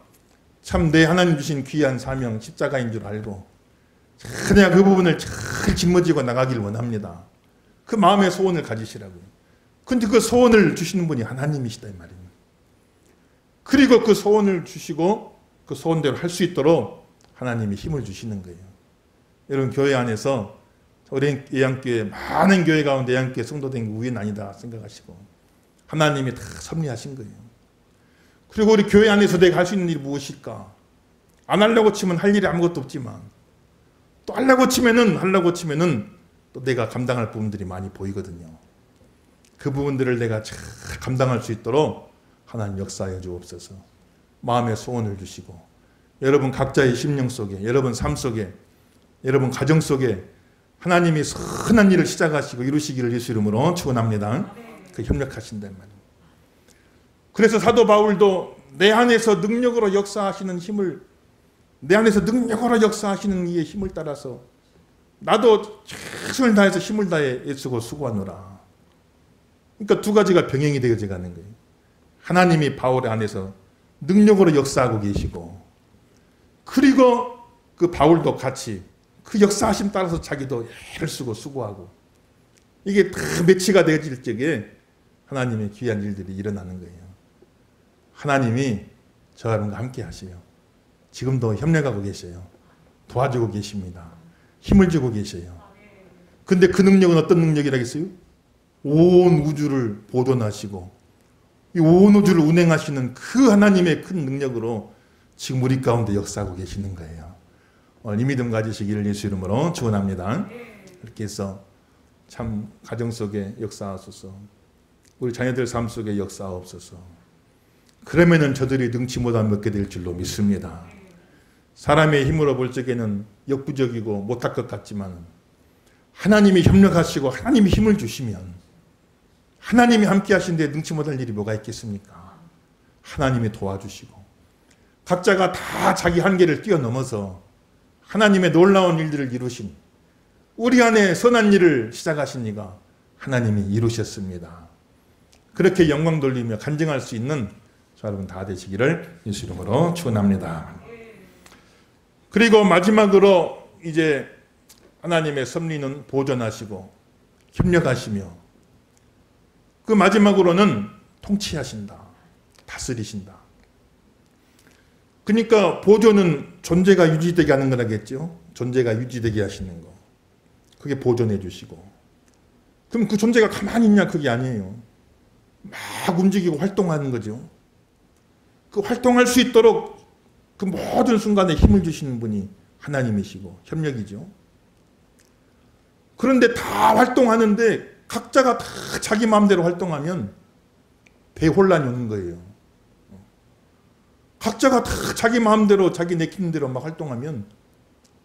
A: 참 내 하나님 주신 귀한 사명 십자가인 줄 알고 그냥 그 부분을 잘 짊어지고 나가길 원합니다. 그 마음의 소원을 가지시라고요. 근데 그 소원을 주시는 분이 하나님이시다 이 말입니다. 그리고 그 소원을 주시고 그 소원대로 할 수 있도록 하나님이 힘을 주시는 거예요. 여러분 교회 안에서 우리 예양교회 많은 교회 가운데 예양교회 성도된 게 우연 아니다 생각하시고 하나님이 다 섭리하신 거예요. 그리고 우리 교회 안에서 내가 할 수 있는 일이 무엇일까? 안 하려고 치면 할 일이 아무것도 없지만 또 하려고 치면은 또 내가 감당할 부분들이 많이 보이거든요. 그 부분들을 내가 잘 감당할 수 있도록 하나님 역사해 주옵소서. 마음의 소원을 주시고 여러분 각자의 심령 속에, 여러분 삶 속에, 여러분 가정 속에 하나님이 선한 일을 시작하시고 이루시기를 예수 이름으로 축원합니다. 그 협력하신단 말이에요. 그래서 사도 바울도 내 안에서 능력으로 역사하시는 힘을, 내 안에서 능력으로 역사하시는 이의 힘을 따라서 나도 최선을 다해서 힘을 다해 애쓰고 수고하노라. 그러니까 두 가지가 병행이 되어져 가는 거예요. 하나님이 바울 안에서 능력으로 역사하고 계시고, 그리고 그 바울도 같이 그 역사하심 따라서 자기도 애를 쓰고 수고하고, 이게 다 매치가 되어질 적에 하나님의 귀한 일들이 일어나는 거예요. 하나님이 저 여러분과 함께 하세요. 지금도 협력하고 계셔요. 도와주고 계십니다. 힘을 주고 계셔요. 근데 그 능력은 어떤 능력이라겠어요? 온 우주를 보존하시고 이 온 우주를 운행하시는 그 하나님의 큰 능력으로 지금 우리 가운데 역사하고 계시는 거예요. 이 믿음 가지시기를 예수 이름으로 축원합니다. 이렇게 해서 참 가정 속에 역사하소서, 우리 자녀들 삶 속에 역사하옵소서. 그러면은 저들이 능치 못한 먹게 될 줄로 믿습니다. 사람의 힘으로 볼 적에는 역부족이고 못할 것 같지만 하나님이 협력하시고 하나님이 힘을 주시면, 하나님이 함께 하신데 능치 못할 일이 뭐가 있겠습니까? 하나님이 도와주시고 각자가 다 자기 한계를 뛰어넘어서 하나님의 놀라운 일들을 이루신, 우리 안에 선한 일을 시작하신 이가 하나님이 이루셨습니다. 그렇게 영광 돌리며 간증할 수 있는 저 여러분 다 되시기를 예수 이름으로 축원합니다. 그리고 마지막으로 이제 하나님의 섭리는 보존하시고 협력하시며, 그 마지막으로는 통치하신다, 다스리신다. 그러니까 보존은 존재가 유지되게 하는 거라겠죠. 존재가 유지되게 하시는 거, 그게 보존해 주시고. 그럼 그 존재가 가만히 있냐? 그게 아니에요. 막 움직이고 활동하는 거죠. 그 활동할 수 있도록 그 모든 순간에 힘을 주시는 분이 하나님이시고 협력이죠. 그런데 다 활동하는데 각자가 다 자기 마음대로 활동하면 대혼란이 오는 거예요. 각자가 다 자기 마음대로 자기 내키는 대로 막 활동하면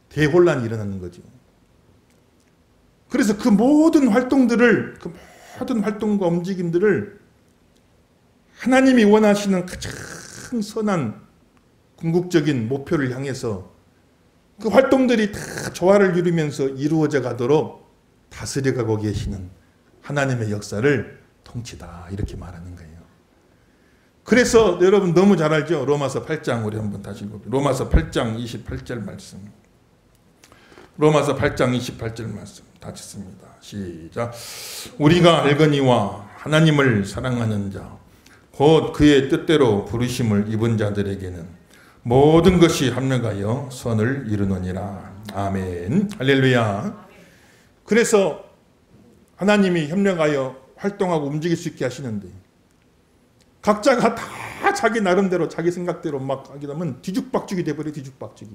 A: 대혼란이 일어나는 거죠. 그래서 그 모든 활동들을, 그 모든 활동과 움직임들을 하나님이 원하시는 가장 선한 궁극적인 목표를 향해서 그 활동들이 다 조화를 이루면서 이루어져 가도록 다스려가고 계시는 하나님의 역사를 통치다, 이렇게 말하는 거예요. 그래서 여러분 너무 잘 알죠? 로마서 8장 우리 한번 다시 읽어볼게요. 로마서 8장 28절 말씀. 로마서 8장 28절 말씀 다 읽습니다. 시작. 우리가 알거니와 하나님을 사랑하는 자 곧 그의 뜻대로 부르심을 입은 자들에게는 모든 것이 합력하여 선을 이루느니라. 아멘. 할렐루야. 그래서 하나님이 협력하여 활동하고 움직일 수 있게 하시는데, 각자가 다 자기 나름대로 자기 생각대로 막 하게 되면 뒤죽박죽이 돼버려. 뒤죽박죽이.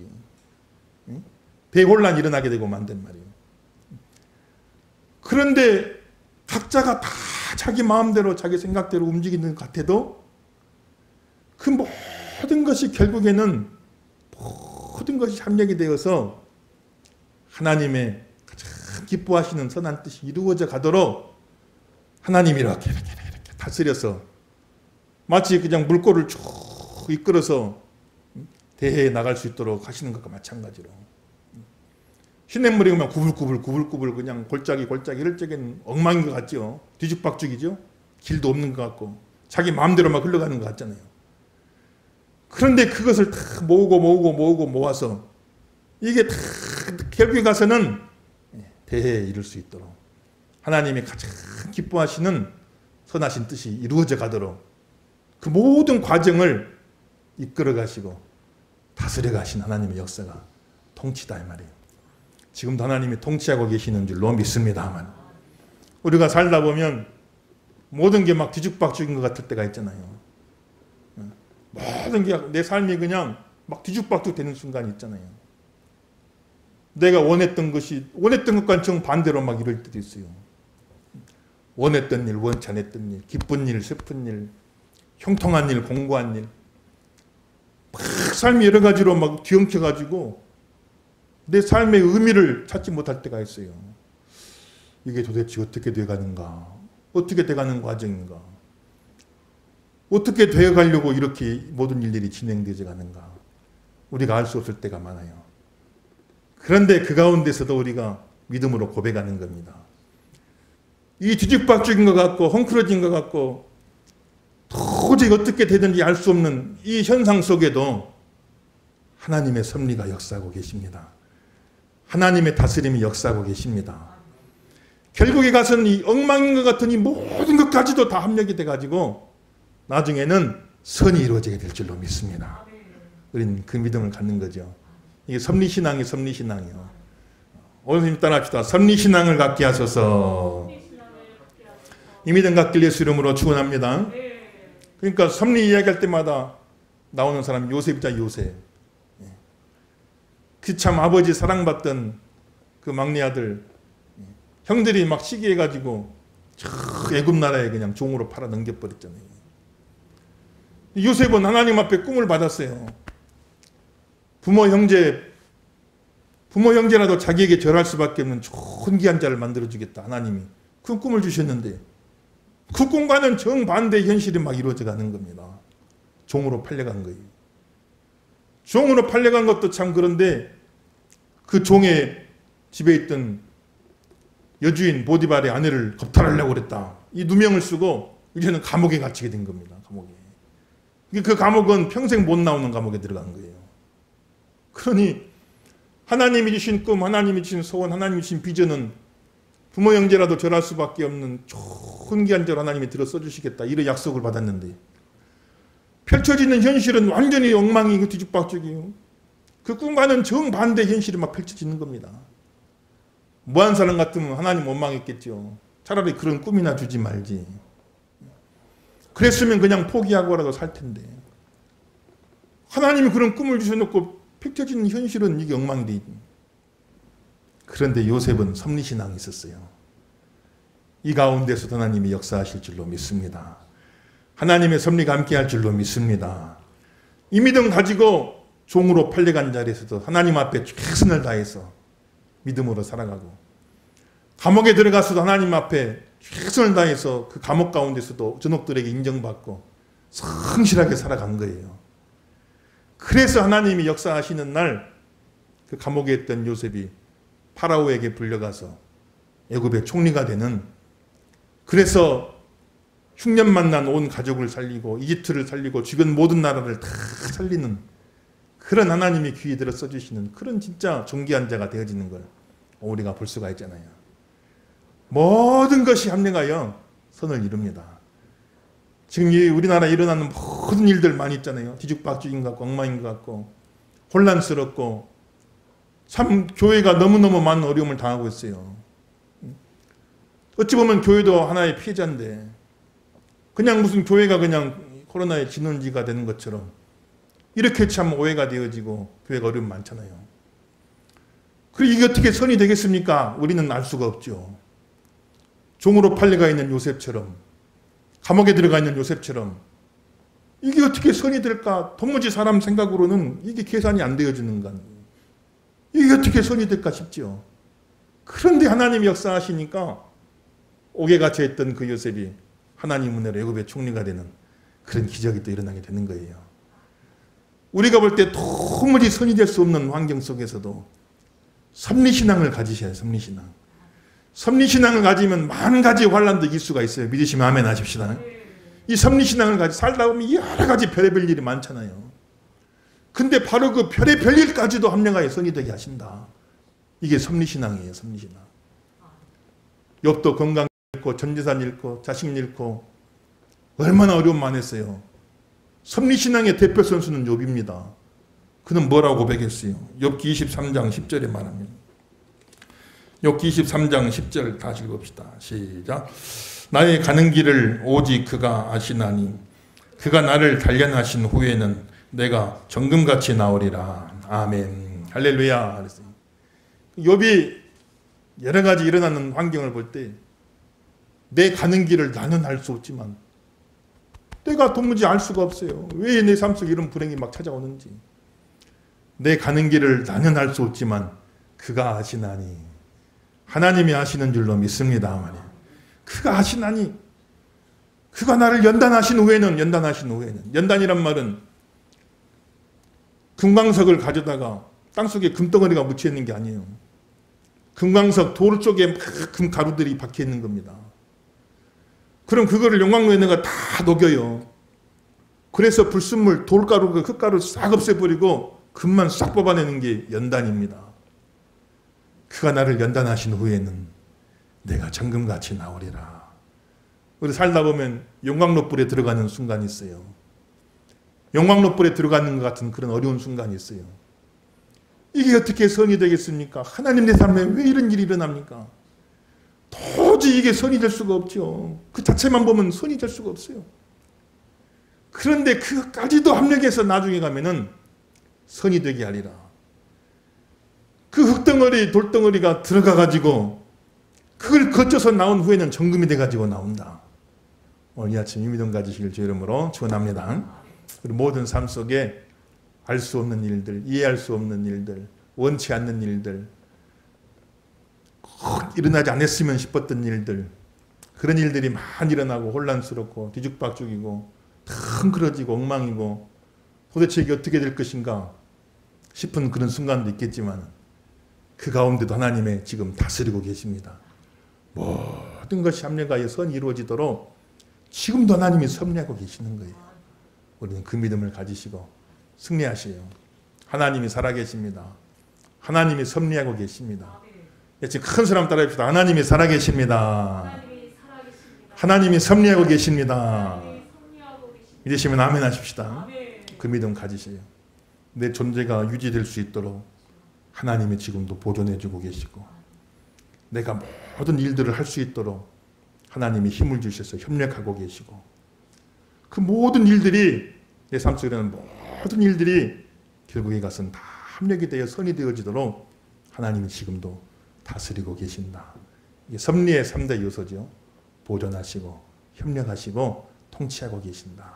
A: 대혼란이 일어나게 되고 만든 말이에요. 그런데 각자가 다 자기 마음대로 자기 생각대로 움직이는 것 같아도 그 모든 것이 결국에는 모든 것이 합력이 되어서 하나님의 가장 기뻐하시는 선한 뜻이 이루어져 가도록 하나님이 이렇게 다스려서 마치 그냥 물꼬를 쭉 이끌어서 대해에 나갈 수 있도록 하시는 것과 마찬가지로, 시냇물이 그냥 구불구불 그냥 골짜기 이럴 적에는 엉망인 것 같죠. 뒤죽박죽이죠. 길도 없는 것 같고 자기 마음대로 막 흘러가는 것 같잖아요. 그런데 그것을 다 모아서 이게 다 결국에 가서는 대해에 이룰 수 있도록 하나님이 가장 기뻐하시는 선하신 뜻이 이루어져 가도록 그 모든 과정을 이끌어 가시고 다스려 가신 하나님의 역사가 통치다, 이 말이에요. 지금도 하나님이 통치하고 계시는 줄로 믿습니다만, 우리가 살다 보면 모든 게 막 뒤죽박죽인 것 같을 때가 있잖아요. 모든 게 내 삶이 그냥 막 뒤죽박죽 되는 순간이 있잖아요. 내가 원했던 것과 정반대로 막 이럴 때도 있어요. 원했던 일, 원치 않았던 일, 기쁜 일, 슬픈 일, 형통한 일, 공고한 일, 막 삶이 여러 가지로 막 뒤엉켜가지고 내 삶의 의미를 찾지 못할 때가 있어요. 이게 도대체 어떻게 돼가는가? 어떻게 돼가는 과정인가? 어떻게 되어가려고 이렇게 모든 일들이 진행되지 가는가? 우리가 알 수 없을 때가 많아요. 그런데 그 가운데서도 우리가 믿음으로 고백하는 겁니다. 이 뒤죽박죽인 것 같고 헝클어진 것 같고 도저히 어떻게 되든지 알 수 없는 이 현상 속에도 하나님의 섭리가 역사하고 계십니다. 하나님의 다스림이 역사하고 계십니다. 결국에 가서는 이 엉망인 것 같은 이 모든 것까지도 다 합력이 돼가지고 나중에는 선이 이루어지게 될 줄로 믿습니다. 우리는 그 믿음을 갖는 거죠. 이게 섭리신앙이요. 오늘 선생님 따라합시다. 섭리신앙을 갖게 하소서. 이 믿음 갖길 예수 이름으로 축원합니다. 그러니까 섭리 이야기할 때마다 나오는 사람이 요셉이자 요셉. 그 참 아버지 사랑받던 그 막내 아들, 형들이 막 시기해가지고 애굽 나라에 그냥 종으로 팔아 넘겨버렸잖아요. 요셉은 하나님 앞에 꿈을 받았어요. 부모 형제라도 자기에게 절할 수밖에 없는 좋은 귀한 자를 만들어주겠다. 하나님이 그 꿈을 주셨는데 그 꿈과는 정반대 현실이 막 이루어져 가는 겁니다. 종으로 팔려간 거예요. 종으로 팔려간 것도 참 그런데 그 종의 집에 있던 여주인 보디발의 아내를 겁탈하려고 그랬다. 이 누명을 쓰고 이제는 감옥에 갇히게 된 겁니다. 감옥에. 그 감옥은 평생 못 나오는 감옥에 들어간 거예요. 그러니 하나님이 주신 꿈, 하나님이 주신 소원, 하나님이 주신 비전은 부모 형제라도 절할 수밖에 없는 좋은 귀한 자로 하나님이 들어 써주시겠다. 이런 약속을 받았는데 펼쳐지는 현실은 완전히 엉망이고 뒤죽박죽이에요. 그 꿈과는 정반대 현실이 막 펼쳐지는 겁니다. 무한 사람 같으면 하나님 원망했겠죠. 차라리 그런 꿈이나 주지 말지. 그랬으면 그냥 포기하고라도 살 텐데. 하나님이 그런 꿈을 주셔놓고 펼쳐지는 현실은 이게 엉망이지. 그런데 요셉은 섭리신앙이 있었어요. 이 가운데서도 하나님이 역사하실 줄로 믿습니다. 하나님의 섭리가 함께할 줄로 믿습니다. 이 믿음 가지고 종으로 팔려간 자리에서도 하나님 앞에 최선을 다해서 믿음으로 살아가고 감옥에 들어가서도 하나님 앞에 최선을 다해서 그 감옥 가운데서도 전옥들에게 인정받고 성실하게 살아간 거예요. 그래서 하나님이 역사하시는 날 그 감옥에 있던 요셉이 파라오에게 불려가서 애굽의 총리가 되는, 그래서 흉년 만난 온 가족을 살리고 이집트를 살리고 주변 모든 나라를 다 살리는 그런 하나님이 귀에 들어 써주시는 그런 진짜 존귀한 자가 되어지는 걸 우리가 볼 수가 있잖아요. 모든 것이 합력하여 선을 이룹니다. 지금 이 우리나라에 일어나는 모든 일들 많이 있잖아요. 뒤죽박죽인 것 같고 엉망인 것 같고 혼란스럽고 참 교회가 너무너무 많은 어려움을 당하고 있어요. 어찌 보면 교회도 하나의 피해자인데 그냥 무슨 교회가 그냥 코로나의 진원지가 되는 것처럼 이렇게 참 오해가 되어지고 교회가 어려움 많잖아요. 그리고 이게 어떻게 선이 되겠습니까? 우리는 알 수가 없죠. 종으로 팔려가 있는 요셉처럼, 감옥에 들어가 있는 요셉처럼 이게 어떻게 선이 될까? 도무지 사람 생각으로는 이게 계산이 안 되어지는가? 이게 어떻게 선이 될까 싶죠. 그런데 하나님이 역사하시니까 옥에 갇혀있던 그 요셉이 하나님 은혜로 애굽의 총리가 되는 그런 기적이 또 일어나게 되는 거예요. 우리가 볼 때 도무지 선이 될 수 없는 환경 속에서도 섭리신앙을 가지셔야 해요. 섭리신앙. 섭리신앙을 가지면 만 가지 환란도 이길 수가 있어요. 믿으시면 아멘 하십시다. 이 섭리신앙을 가지고 살다 보면 여러 가지 별의별 일이 많잖아요. 근데 바로 그 별의별 일까지도 합력하여 선이 되게 하신다. 이게 섭리신앙이에요. 섭리신앙. 욥도 건강 잃고 전재산 잃고 자식 잃고 얼마나 어려움 많았어요. 섭리신앙의 대표 선수는 욥입니다. 그는 뭐라고 고백했어요? 욥기 23장 10절에 말합니다. 욥기 23장 10절 다시 읽읍시다. 시작. 나의 가는 길을 오직 그가 아시나니 그가 나를 단련하신 후에는 내가 정금같이 나오리라. 아멘. 할렐루야. 욥이 여러 가지 일어나는 환경을 볼 때 내 가는 길을 나는 알 수 없지만 내가 도무지 알 수가 없어요. 왜 내 삶 속에 이런 불행이 막 찾아오는지. 내 가는 길을 나는 알 수 없지만 그가 아시나니 하나님이 아시는 줄로 믿습니다. 그가 아시나니 그가 나를 연단하신 후에는 연단이란 말은 금광석을 가져다가 땅속에 금덩어리가 묻혀 있는 게 아니에요. 금광석 돌 쪽에 금 가루들이 박혀 있는 겁니다. 그럼 그거를 용광로에 내가 다 녹여요. 그래서 불순물, 돌가루, 그 흙가루 싹 없애버리고 금만 싹 뽑아내는 게 연단입니다. 그가 나를 연단하신 후에는 내가 정금같이 나오리라. 우리 살다 보면 용광로 불에 들어가는 순간이 있어요. 용광로 불에 들어가는 것 같은 그런 어려운 순간이 있어요. 이게 어떻게 선이 되겠습니까? 하나님 내 삶에 왜 이런 일이 일어납니까? 도저히 이게 선이 될 수가 없죠. 그 자체만 보면 선이 될 수가 없어요. 그런데 그까지도 합력해서 나중에 가면은 선이 되게 하리라. 그 흙덩어리, 돌덩어리가 들어가가지고 그걸 거쳐서 나온 후에는 정금이 돼가지고 나온다. 오늘 이 아침 이 믿음 가지시길 주 이름으로 축원합니다. 우리 모든 삶 속에 알 수 없는 일들, 이해할 수 없는 일들, 원치 않는 일들, 꼭 일어나지 않았으면 싶었던 일들, 그런 일들이 많이 일어나고 혼란스럽고 뒤죽박죽이고 텅그러지고 엉망이고 도대체 이게 어떻게 될 것인가 싶은 그런 순간도 있겠지만 그 가운데도 하나님의 지금 다스리고 계십니다. 모든 것이 합력하여 선이 이루어지도록 지금도 하나님이 섭리하고 계시는 거예요. 우리는 그 믿음을 가지시고 승리하시요. 하나님이 살아계십니다. 하나님이 섭리하고 계십니다. 지금 큰 사람 따라합시다. 하나님이 살아계십니다. 하나님이 섭리하고 계십니다. 믿으시면 아멘 하십시다. 그 믿음 가지세요. 내 존재가 유지될 수 있도록 하나님이 지금도 보존해주고 계시고 내가 모든 일들을 할 수 있도록 하나님이 힘을 주셔서 협력하고 계시고 그 모든 일들이 내 삶 속에 일어나는 모든 일들이 결국에 가서는 다 합력이 되어 선이 되어지도록 하나님이 지금도 다스리고 계신다. 이게 섭리의 3대 요소죠. 보존하시고 협력하시고 통치하고 계신다.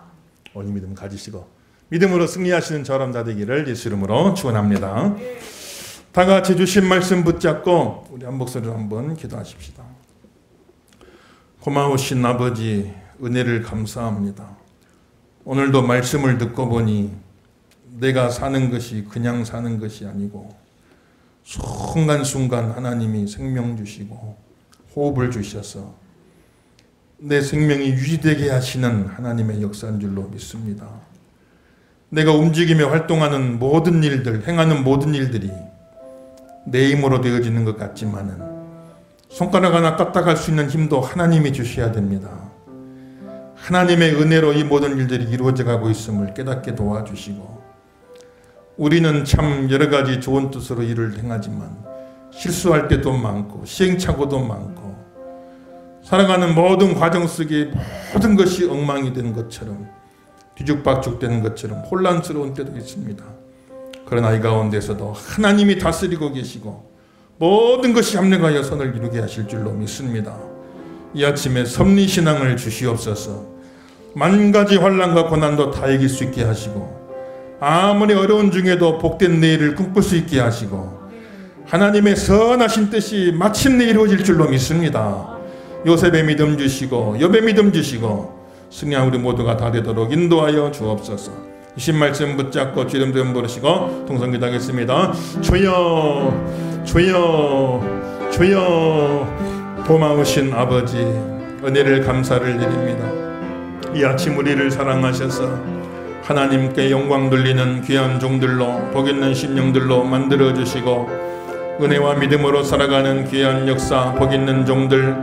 A: 오늘 믿음 가지시고 믿음으로 승리하시는 저람 다 되기를 예수 이름으로 축원합니다. 다 같이 주신 말씀 붙잡고 우리 한 목소리로 한번 기도하십시다. 고마우신 아버지 은혜를 감사합니다. 오늘도 말씀을 듣고 보니 내가 사는 것이 그냥 사는 것이 아니고 순간순간 하나님이 생명 주시고 호흡을 주셔서 내 생명이 유지되게 하시는 하나님의 역사인 줄로 믿습니다. 내가 움직이며 활동하는 모든 일들, 행하는 모든 일들이 내 힘으로 되어지는 것 같지만은 손가락 하나 까딱할 수 있는 힘도 하나님이 주셔야 됩니다. 하나님의 은혜로 이 모든 일들이 이루어져 가고 있음을 깨닫게 도와주시고 우리는 참 여러 가지 좋은 뜻으로 일을 행하지만 실수할 때도 많고 시행착오도 많고 살아가는 모든 과정 속에 모든 것이 엉망이 되는 것처럼 뒤죽박죽되는 것처럼 혼란스러운 때도 있습니다. 그러나 이 가운데서도 하나님이 다스리고 계시고 모든 것이 합력하여 선을 이루게 하실 줄로 믿습니다. 이 아침에 섭리신앙을 주시옵소서. 만가지 환난과 고난도 다 이길 수 있게 하시고 아무리 어려운 중에도 복된 내일을 꿈꿀 수 있게 하시고 하나님의 선하신 뜻이 마침내 이루어질 줄로 믿습니다. 요셉의 믿음 주시고 욥의 믿음 주시고 승리한 우리 모두가 다 되도록 인도하여 주옵소서. 이신 말씀 붙잡고 주 이름 좀 부르시고 동성기도하겠습니다. 주여 주여 주여 고마우신 아버지 은혜를 감사를 드립니다. 이 아침 우리를 사랑하셔서 하나님께 영광 돌리는 귀한 종들로 복 있는 심령들로 만들어주시고 은혜와 믿음으로 살아가는 귀한 역사 복 있는 종들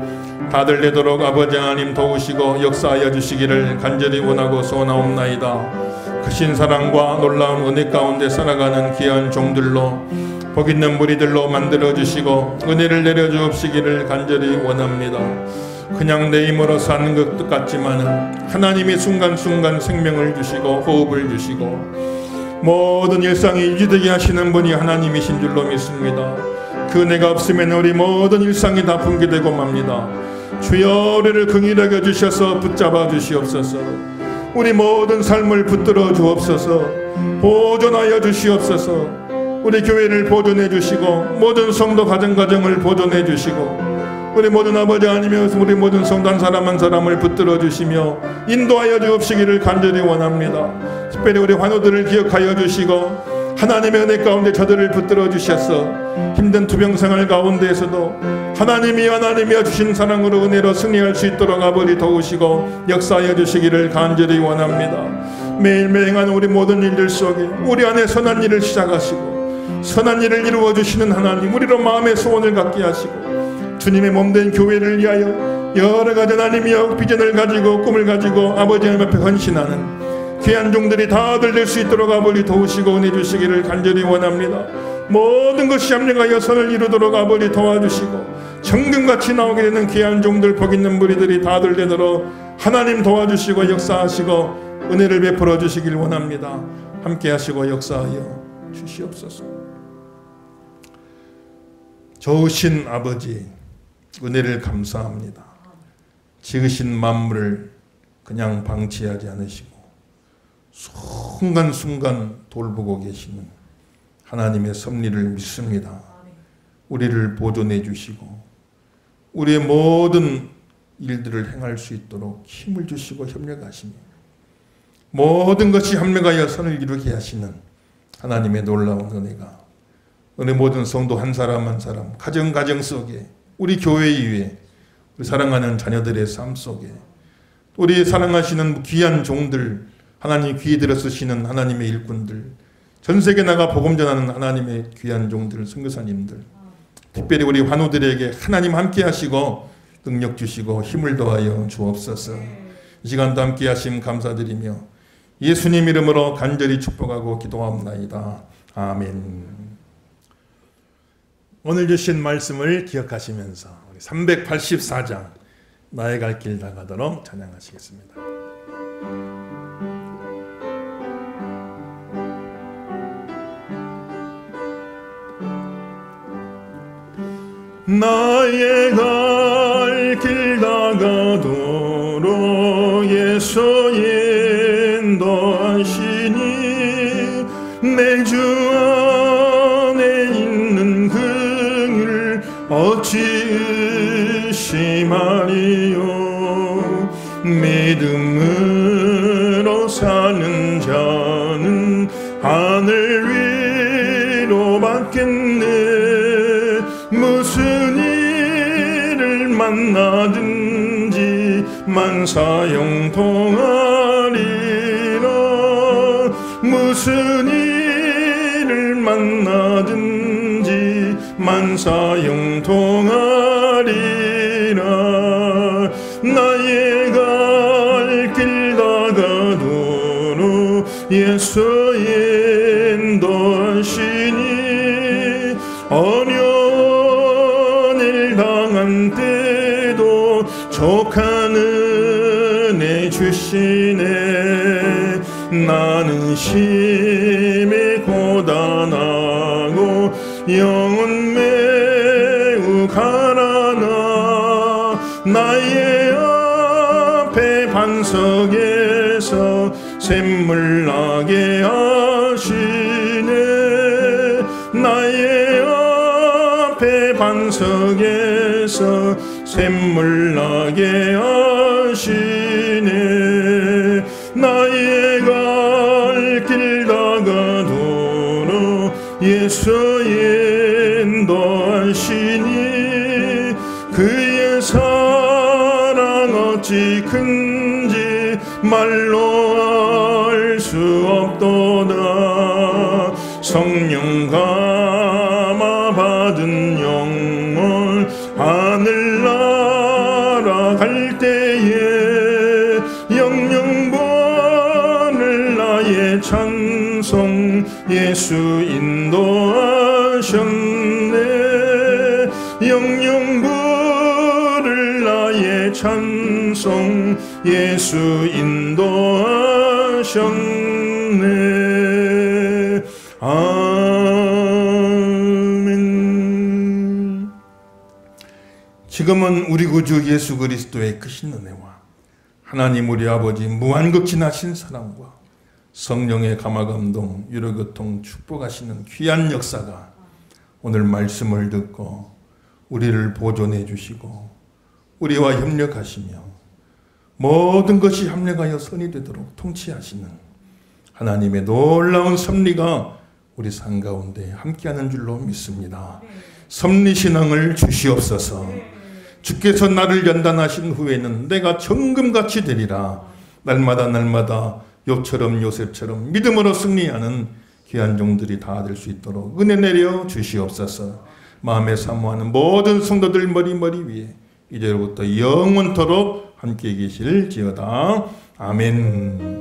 A: 다들 되도록 아버지 하나님 도우시고 역사하여 주시기를 간절히 원하고 소원하옵나이다. 크신 사랑과 놀라운 은혜 가운데 살아가는 귀한 종들로 복 있는 무리들로 만들어주시고 은혜를 내려주옵시기를 간절히 원합니다. 그냥 내 힘으로 사는 것 같지만 하나님이 순간순간 생명을 주시고 호흡을 주시고 모든 일상이 유지되게 하시는 분이 하나님이신 줄로 믿습니다. 그 은혜가 없으면 우리 모든 일상이 다 붕괴되고 맙니다. 주여 우리를 긍휼히 여주셔서 붙잡아 주시옵소서. 우리 모든 삶을 붙들어 주옵소서. 보존하여 주시옵소서. 우리 교회를 보존해 주시고 모든 성도 가정을 보존해 주시고 우리 모든 아버지 하나님이여 우리 모든 성도 한 사람 한 사람을 붙들어 주시며 인도하여 주옵시기를 간절히 원합니다. 특별히 우리 환우들을 기억하여 주시고 하나님의 은혜 가운데 저들을 붙들어 주셔서 힘든 투병생활 가운데에서도 하나님이여 주신 사랑으로 은혜로 승리할 수 있도록 아버지 도우시고 역사하여 주시기를 간절히 원합니다. 매일매일 행하는 우리 모든 일들 속에 우리 안에 선한 일을 시작하시고 선한 일을 이루어 주시는 하나님, 우리로 마음의 소원을 갖게 하시고 주님의 몸된 교회를 위하여 여러 가지 하나님이여 비전을 가지고 꿈을 가지고 아버지 하나님 앞에 헌신하는 귀한 종들이 다들 될 수 있도록 아버지 도우시고 은혜 주시기를 간절히 원합니다. 모든 것이 합력하여 선을 이루도록 아버지 도와주시고 정금같이 나오게 되는 귀한 종들, 복 있는 무리들이 다들 되도록 하나님 도와주시고 역사하시고 은혜를 베풀어 주시길 원합니다. 함께 하시고 역사하여 주시옵소서. 좋으신 아버지, 은혜를 감사합니다. 지으신 만물을 그냥 방치하지 않으시고 순간순간 돌보고 계시는 하나님의 섭리를 믿습니다. 우리를 보존해 주시고 우리의 모든 일들을 행할 수 있도록 힘을 주시고 협력하시며 모든 것이 합력하여 선을 이루게 하시는 하나님의 놀라운 은혜가 우리 모든 성도 한 사람 한 사람 가정 속에 우리 교회 위에 우리 사랑하는 자녀들의 삶 속에 우리 사랑하시는 귀한 종들, 하나님 귀에 들어 쓰시는 하나님의 일꾼들, 전 세계 나가 복음 전하는 하나님의 귀한 종들, 선교사님들, 특별히 우리 환우들에게 하나님 함께 하시고 능력 주시고 힘을 더하여 주옵소서. 이 시간도 함께 하심 감사드리며 예수님 이름으로 간절히 축복하고 기도합나이다. 아멘. 오늘 주신 말씀을 기억하시면서 우리 384장 나의 갈 길 다가도록 찬양하시겠습니다. 나의 갈 길 다가도록 예수 인도하시니 내 주 안에 있는 긍휼 어찌 의심하리요. 믿음으로 사는 자는 하늘 위로 받겠네. 무슨 일을 만나든지 만사형통하리라. 무슨 일을 만나든지 만사형통하리라. 나의 갈 길 다가도록 예수 인도하시니 어려운 일 당한 때도 족한 은혜 주시네. 나는 심히 고단하고 영혼 매우 가라나. 나의 앞에 반석에서 샘물 나게 하시네. 나의 앞에 반석에서 샘물 나게 하시네. 나의 갈 길 다가도록 예수 인도하시니 그의 사랑 어찌 큰지 말로 알 수 없도다. 성령 감화 받은 영혼 하늘나라 갈 때에 영영본을 나의 찬송 예수 인도하셨네. 영영본을 나의 찬송 예수 인도하셨네. 아멘. 지금은 우리 구주 예수 그리스도의 크신 은혜와 하나님 우리 아버지 무한극진하신 사랑과 성령의 감화감동 유로교통 축복하시는 귀한 역사가 오늘 말씀을 듣고 우리를 보존해 주시고 우리와 협력하시며 모든 것이 합력하여 선이 되도록 통치하시는 하나님의 놀라운 섭리가 우리 삶 가운데 함께하는 줄로 믿습니다. 섭리신앙을 주시옵소서. 주께서 나를 연단하신 후에는 내가 정금같이 되리라. 날마다 욥처럼 요셉처럼 믿음으로 승리하는 귀한 종들이 다 될 수 있도록 은혜 내려 주시옵소서. 마음에 사모하는 모든 성도들 머리 위에 이제로부터 영원토록 함께 계실지어다. 아멘.